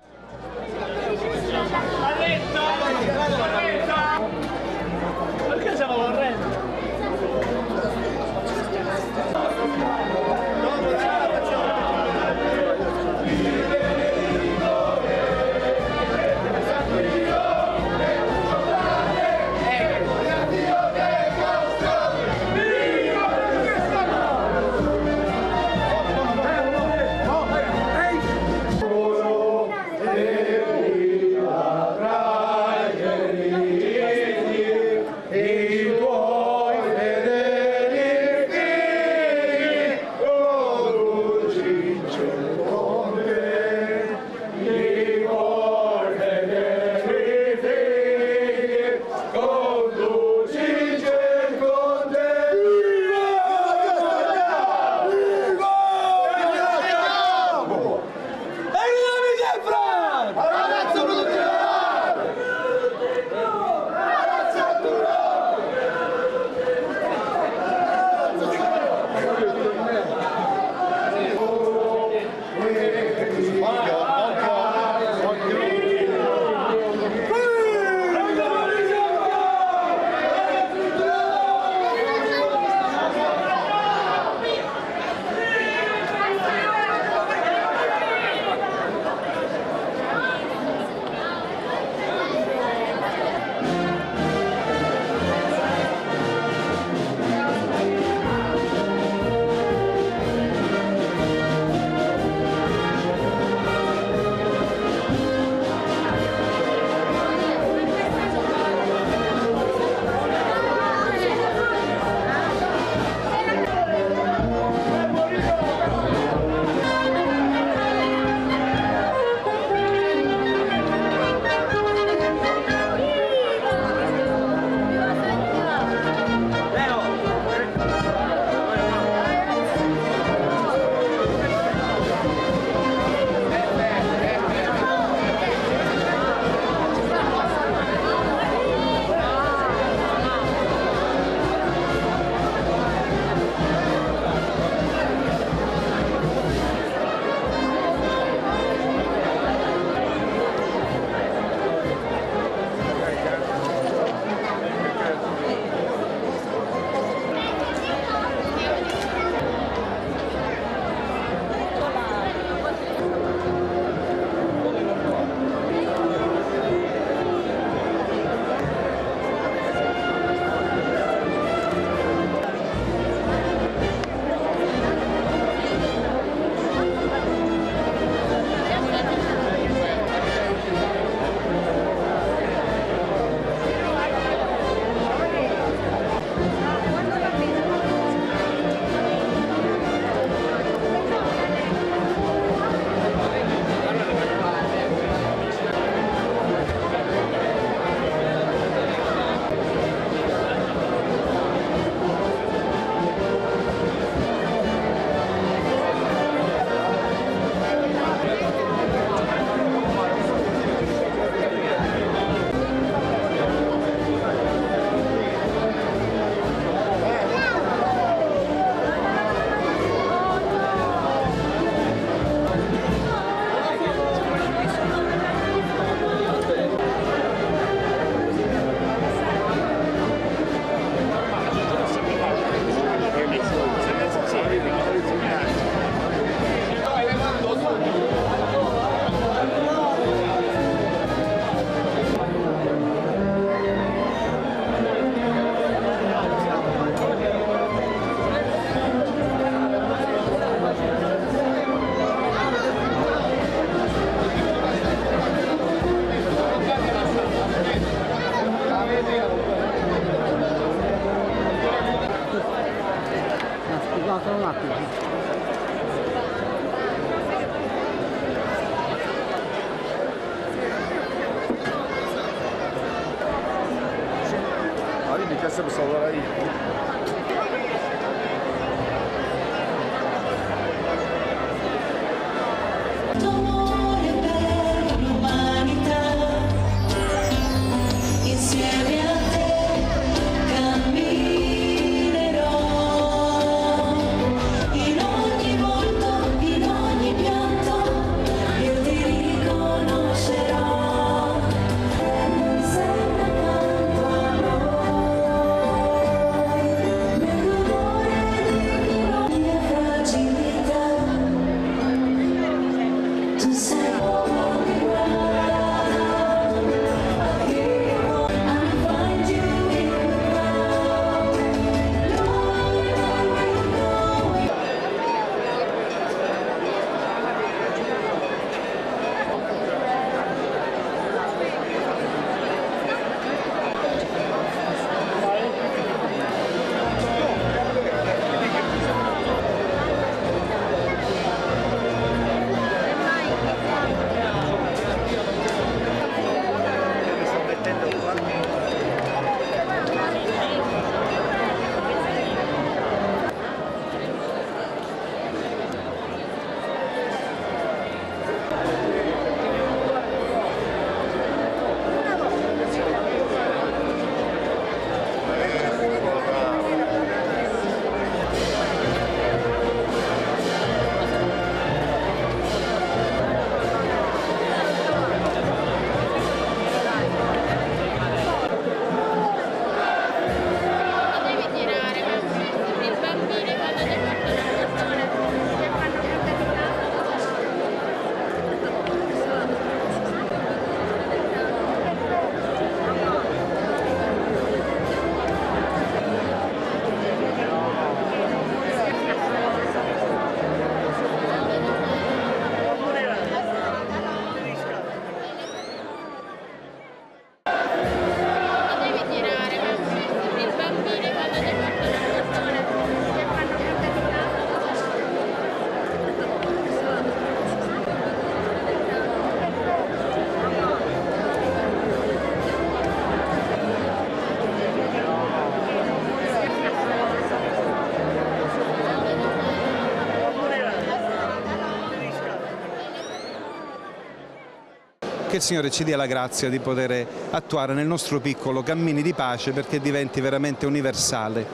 Che il Signore ci dia la grazia di poter attuare nel nostro piccolo cammini di pace perché diventi veramente universale.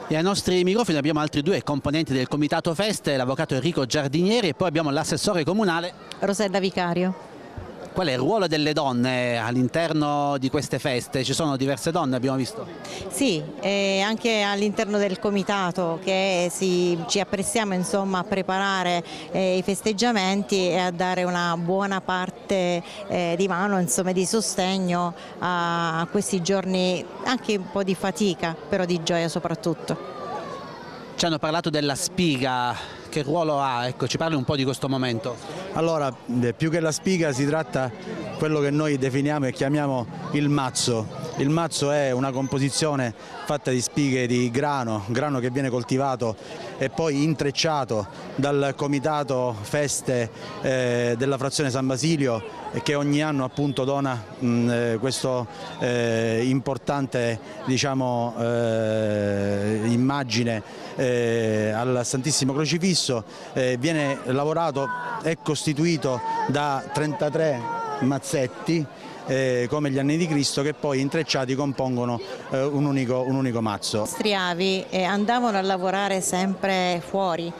E ai nostri microfoni abbiamo altri due componenti del Comitato Feste, l'avvocato Enrico Giardinieri e poi abbiamo l'assessore comunale Rosella Vicario. Qual è il ruolo delle donne all'interno di queste feste? Ci sono diverse donne, abbiamo visto? Sì, anche all'interno del comitato che ci apprestiamo insomma, a preparare i festeggiamenti e a dare una buona parte di mano, insomma, di sostegno a questi giorni, anche un po' di fatica, però di gioia soprattutto. Ci hanno parlato della spiga, che ruolo ha? Ecco, ci parli un po' di questo momento. Allora, più che la spiga si tratta di quello che noi definiamo e chiamiamo il mazzo. Il mazzo è una composizione fatta di spighe di grano che viene coltivato e poi intrecciato dal Comitato Feste della frazione San Basilio, che ogni anno appunto dona questo importante, diciamo, immagine al Santissimo Crocifisso. Viene lavorato e costituito da 33 mazzetti come gli anni di Cristo, che poi intrecciati compongono un unico mazzo. I nostri avi andavano a lavorare sempre fuori.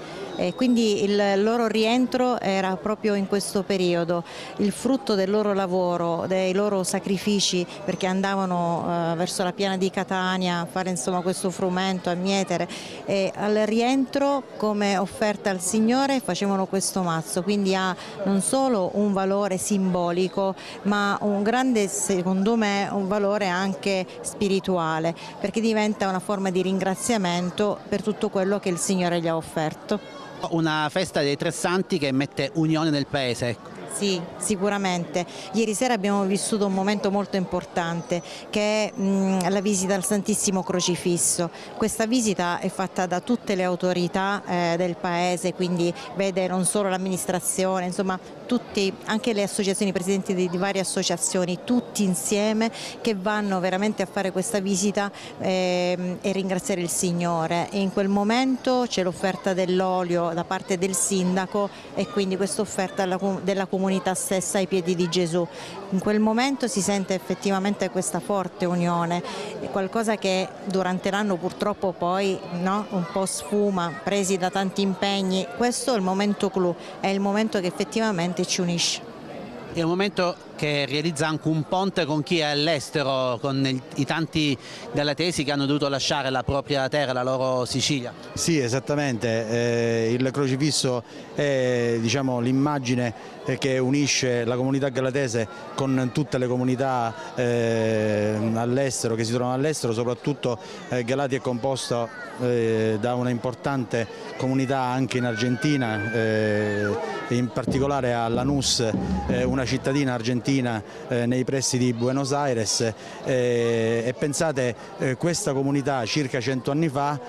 Quindi il loro rientro era proprio in questo periodo, il frutto del loro lavoro, dei loro sacrifici, perché andavano verso la piana di Catania a fare insomma questo frumento, a mietere, e al rientro come offerta al Signore facevano questo mazzo, quindi ha non solo un valore simbolico ma un grande, secondo me, un valore anche spirituale, perché diventa una forma di ringraziamento per tutto quello che il Signore gli ha offerto. Una festa dei Tre Santi che mette unione nel paese, ecco. Sì, sicuramente. Ieri sera abbiamo vissuto un momento molto importante che è la visita al Santissimo Crocifisso. Questa visita è fatta da tutte le autorità del paese, quindi vede non solo l'amministrazione, insomma tutti, anche le associazioni, i presidenti di varie associazioni, tutti insieme che vanno veramente a fare questa visita e ringraziare il Signore. E in quel momento c'è l'offerta dell'olio da parte del sindaco e quindi questa offerta della comunità stessa ai piedi di Gesù. In quel momento si sente effettivamente questa forte unione, qualcosa che durante l'anno purtroppo poi un po' sfuma, presi da tanti impegni. Questo è il momento clou, è il momento che effettivamente ci unisce. È un momento che realizza anche un ponte con chi è all'estero, con i tanti galatesi che hanno dovuto lasciare la propria terra, la loro Sicilia. Sì, esattamente, il crocifisso è l'immagine che unisce la comunità galatese con tutte le comunità all'estero, che si trovano all'estero. Soprattutto Galati è composta da una importante comunità anche in Argentina, in particolare a Lanús, una cittadina argentina nei pressi di Buenos Aires, e pensate, questa comunità circa 100 anni fa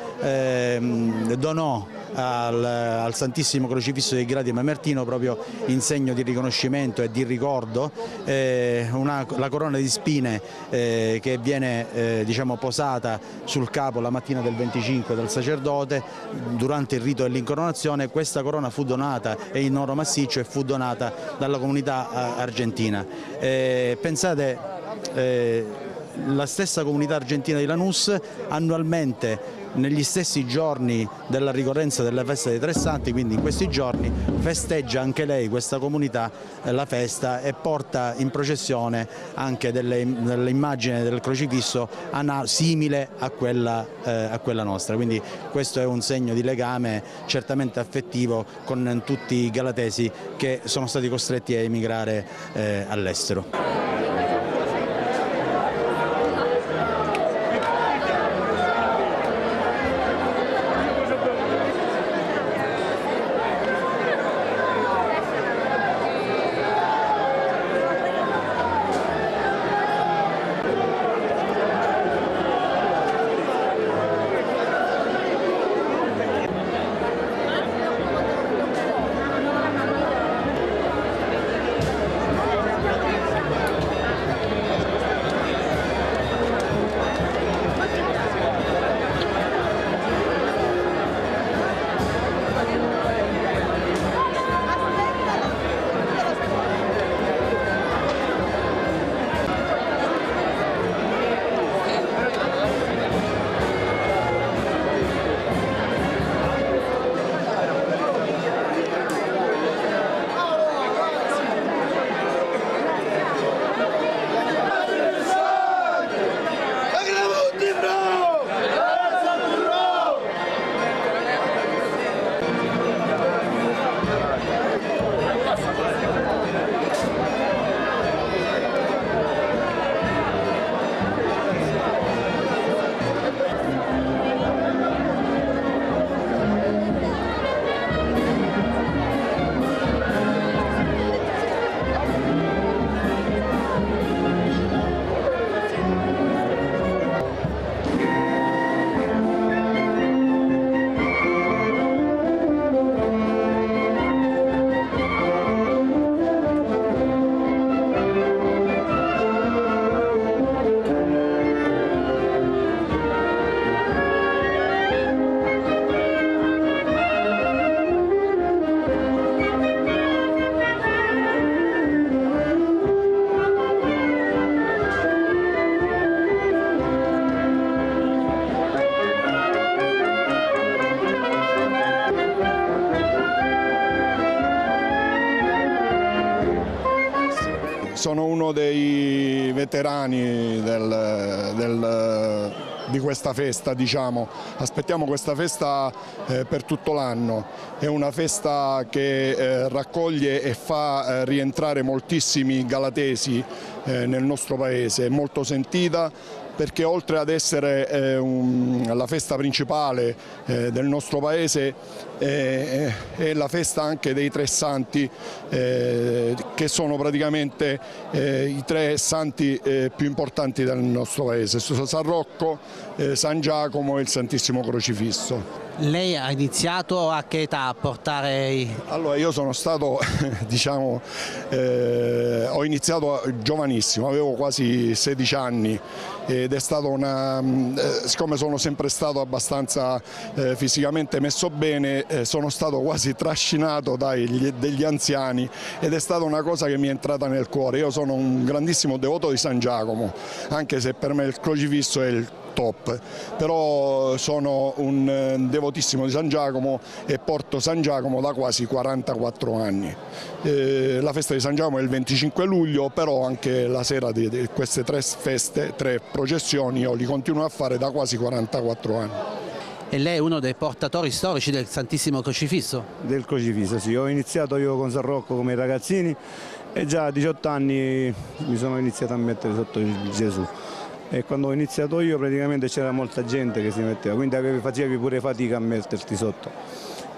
donò al Santissimo Crocifisso dei Galati Mamertino, proprio in segno di riconoscimento e di ricordo, la corona di spine che viene posata sul capo la mattina del 25 dal sacerdote durante il rito dell'incoronazione. Questa corona fu donata, è in oro massiccio, e fu donata dalla comunità argentina. Pensate, la stessa comunità argentina di Lanús annualmente, negli stessi giorni della ricorrenza della festa dei Tre Santi, quindi in questi giorni, festeggia anche lei, questa comunità, la festa, e porta in processione anche delle immagini del crocifisso simile a quella nostra. Quindi questo è un segno di legame certamente affettivo con tutti i galatesi che sono stati costretti a emigrare all'estero. Sono uno dei veterani di questa festa, aspettiamo questa festa per tutto l'anno. È una festa che raccoglie e fa rientrare moltissimi galatesi nel nostro paese, è molto sentita, perché oltre ad essere la festa principale del nostro paese è la festa anche dei Tre Santi, che sono praticamente i tre santi più importanti del nostro paese: San Rocco, San Giacomo e il Santissimo Crocifisso. Lei ha iniziato a che età a portare Allora io sono stato, diciamo, ho iniziato giovanissimo, avevo quasi 16 anni ed è stata siccome sono sempre stato abbastanza fisicamente messo bene, sono stato quasi trascinato degli anziani ed è stata una cosa che mi è entrata nel cuore. Io sono un grandissimo devoto di San Giacomo, anche se per me il crocifisso è il top, però sono un devotissimo di San Giacomo e porto San Giacomo da quasi 44 anni. La festa di San Giacomo è il 25 luglio, però anche la sera di queste 3 feste, 3 processioni, io li continuo a fare da quasi 44 anni. E lei è uno dei portatori storici del Santissimo Crocifisso? Del Crocifisso, sì. Ho iniziato io con San Rocco come ragazzini e già a 18 anni mi sono iniziato a mettere sotto Gesù. E quando ho iniziato io praticamente c'era molta gente che si metteva, quindi facevi pure fatica a metterti sotto.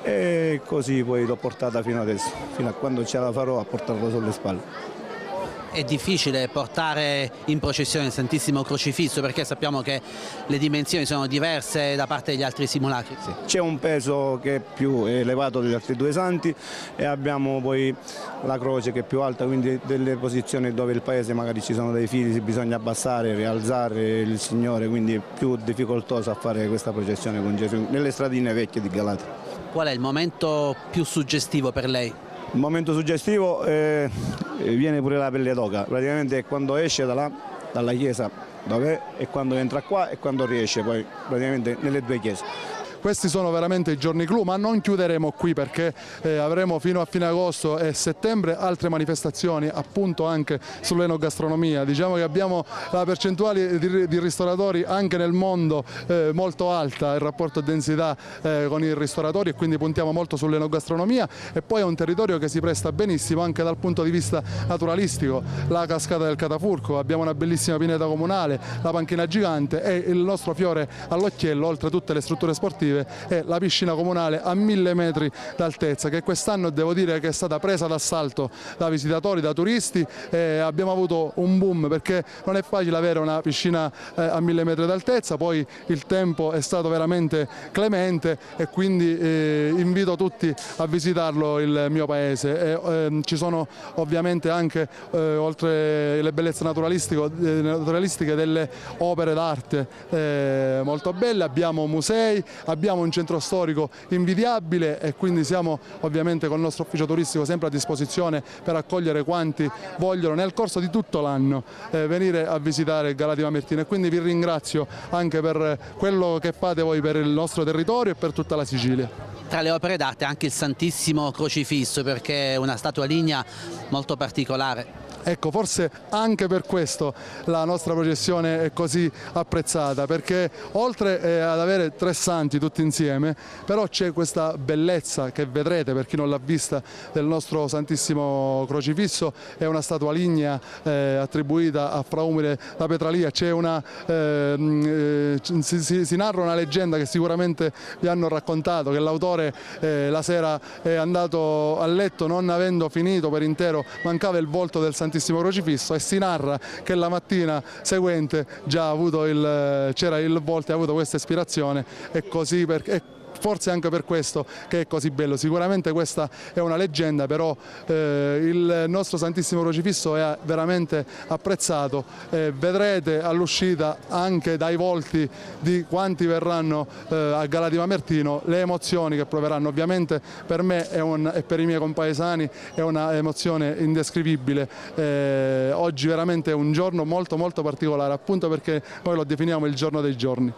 E così poi l'ho portata fino adesso, fino a quando ce la farò a portarlo sulle spalle. È difficile portare in processione il Santissimo Crocifisso perché sappiamo che le dimensioni sono diverse da parte degli altri simulacri. Sì. C'è un peso che è più elevato degli altri 2 santi e abbiamo poi la croce che è più alta, quindi delle posizioni dove il paese magari ci sono dei fili, bisogna abbassare, rialzare il Signore, quindi è più difficoltoso a fare questa processione con Gesù nelle stradine vecchie di Galati. Qual è il momento più suggestivo per lei? Il momento suggestivo viene pure la pelle d'oca, praticamente è quando esce dalla chiesa dove è, e quando entra qua e quando riesce poi praticamente nelle 2 chiese. Questi sono veramente i giorni clou, ma non chiuderemo qui perché avremo fino a fine agosto e settembre altre manifestazioni appunto anche sull'enogastronomia. Diciamo che abbiamo la percentuale di ristoratori anche nel mondo molto alta, il rapporto densità con i ristoratori, e quindi puntiamo molto sull'enogastronomia, e poi è un territorio che si presta benissimo anche dal punto di vista naturalistico. La cascata del Catafurco, abbiamo una bellissima pineta comunale, la panchina gigante e il nostro fiore all'occhiello, oltre a tutte le strutture sportive, è la piscina comunale a 1000 metri d'altezza, che quest'anno devo dire che è stata presa d'assalto da visitatori, da turisti, e abbiamo avuto un boom perché non è facile avere una piscina a 1000 metri d'altezza. Poi il tempo è stato veramente clemente e quindi invito tutti a visitarlo, il mio paese. Ci sono ovviamente anche oltre le bellezze naturalistiche delle opere d'arte molto belle, abbiamo musei, abbiamo un centro storico invidiabile e quindi siamo ovviamente con il nostro ufficio turistico sempre a disposizione per accogliere quanti vogliono nel corso di tutto l'anno venire a visitare Galati Mamertino, e quindi vi ringrazio anche per quello che fate voi per il nostro territorio e per tutta la Sicilia. Tra le opere d'arte anche il Santissimo Crocifisso, perché è una statua lignea molto particolare. Ecco, forse anche per questo la nostra processione è così apprezzata, perché oltre ad avere 3 santi tutti insieme, però c'è questa bellezza che vedrete, per chi non l'ha vista, del nostro Santissimo Crocifisso. È una statua lignea attribuita a Fra Umile da Petralia. C'è si narra una leggenda che sicuramente vi hanno raccontato, che l'autore la sera è andato a letto non avendo finito per intero, mancava il volto del Santissimo Crocifisso, e si narra che la mattina seguente già c'era il volto e ha avuto questa ispirazione, e così forse anche per questo che è così bello. Sicuramente questa è una leggenda, però il nostro Santissimo Crocifisso è veramente apprezzato. Vedrete all'uscita anche dai volti di quanti verranno a Galati Mamertino le emozioni che proveranno. Ovviamente per me e per i miei compaesani è una emozione indescrivibile. Oggi veramente è un giorno molto molto particolare, appunto perché noi lo definiamo il giorno dei giorni.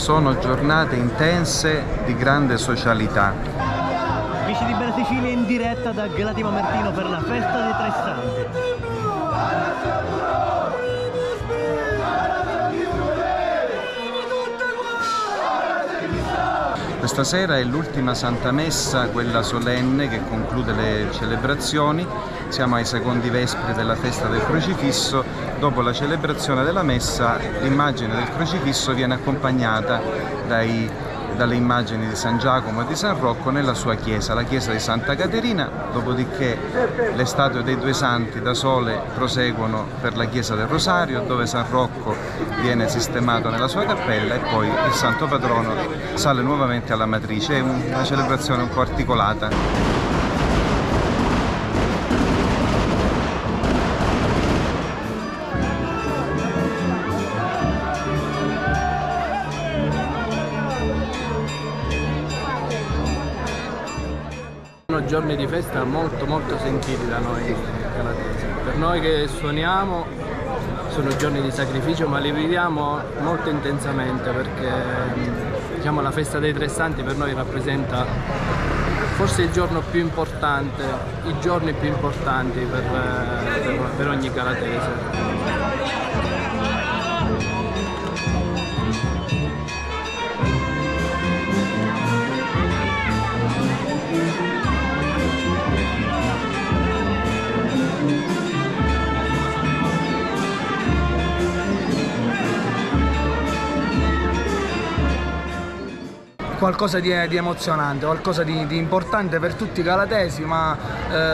sono giornate intense di grande socialità. Amici di Bella Sicilia in diretta da Galatea Mamertino per la festa dei Tre Santi. Questa sera è l'ultima Santa Messa, quella solenne che conclude le celebrazioni. Siamo ai secondi vespri della festa del Crocifisso. Dopo la celebrazione della Messa, l'immagine del Crocifisso viene accompagnata dalle immagini di San Giacomo e di San Rocco nella sua chiesa, la chiesa di Santa Caterina, dopodiché le statue dei due santi da sole proseguono per la chiesa del Rosario, dove San Rocco viene sistemato nella sua cappella, e poi il santo patrono sale nuovamente alla matrice. È una celebrazione un po' articolata. Sono giorni di festa molto sentiti da noi galatesi. Per noi che suoniamo sono giorni di sacrificio, ma li viviamo molto intensamente, perché diciamo, la festa dei Tre Santi per noi rappresenta forse il giorno più importante, i giorni più importanti per ogni galatese. Qualcosa di emozionante, qualcosa di importante per tutti i galatesi, ma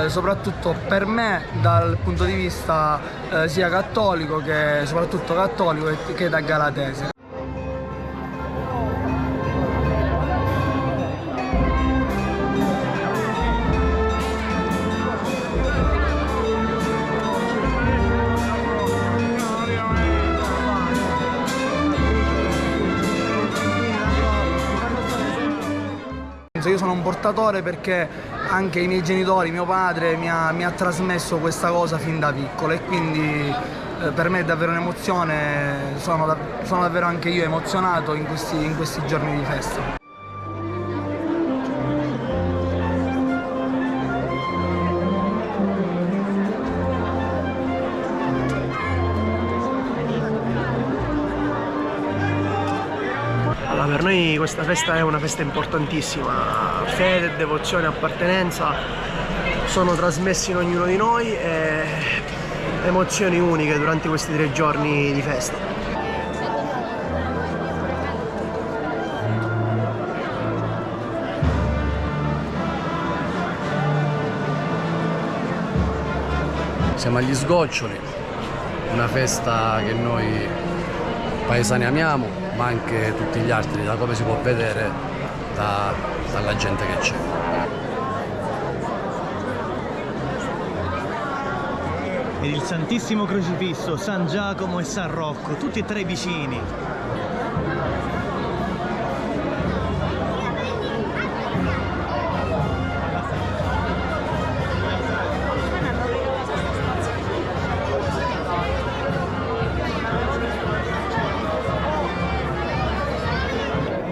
soprattutto per me dal punto di vista sia cattolico che soprattutto cattolico che da galatese. Io sono un portatore perché anche i miei genitori, mio padre mi ha trasmesso questa cosa fin da piccolo, e quindi per me è davvero un'emozione, sono davvero anche io emozionato in questi giorni di festa. Per noi questa festa è una festa importantissima, fede, devozione e appartenenza sono trasmessi in ognuno di noi, e emozioni uniche durante questi 3 giorni di festa. Siamo agli sgoccioli, una festa che noi paesani amiamo, ma anche tutti gli altri, da come si può vedere dalla gente che c'è. Ed il Santissimo Crocifisso, San Giacomo e San Rocco, tutti e 3 vicini.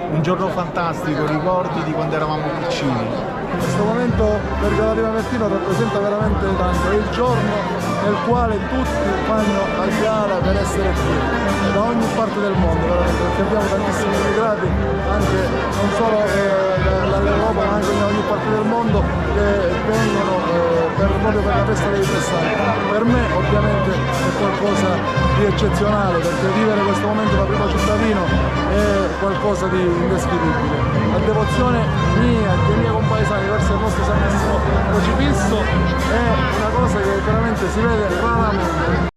Un giorno fantastico, ricordi di quando eravamo piccini. Questo momento per Galatea Mamertino rappresenta veramente tanto, è il giorno nel quale tutti fanno a gara per essere qui, da ogni parte del mondo veramente, perché abbiamo tantissimi immigrati, anche non solo dall'Europa ma anche da ogni parte del mondo, che vengono proprio per la festa dei Tre Santi. Per me ovviamente è qualcosa di eccezionale, perché vivere questo momento da primo cittadino è qualcosa di indescrivibile. La devozione mia e dei miei compaesani verso il nostro Santissimo Crocifisso è una cosa che veramente si vede raramente.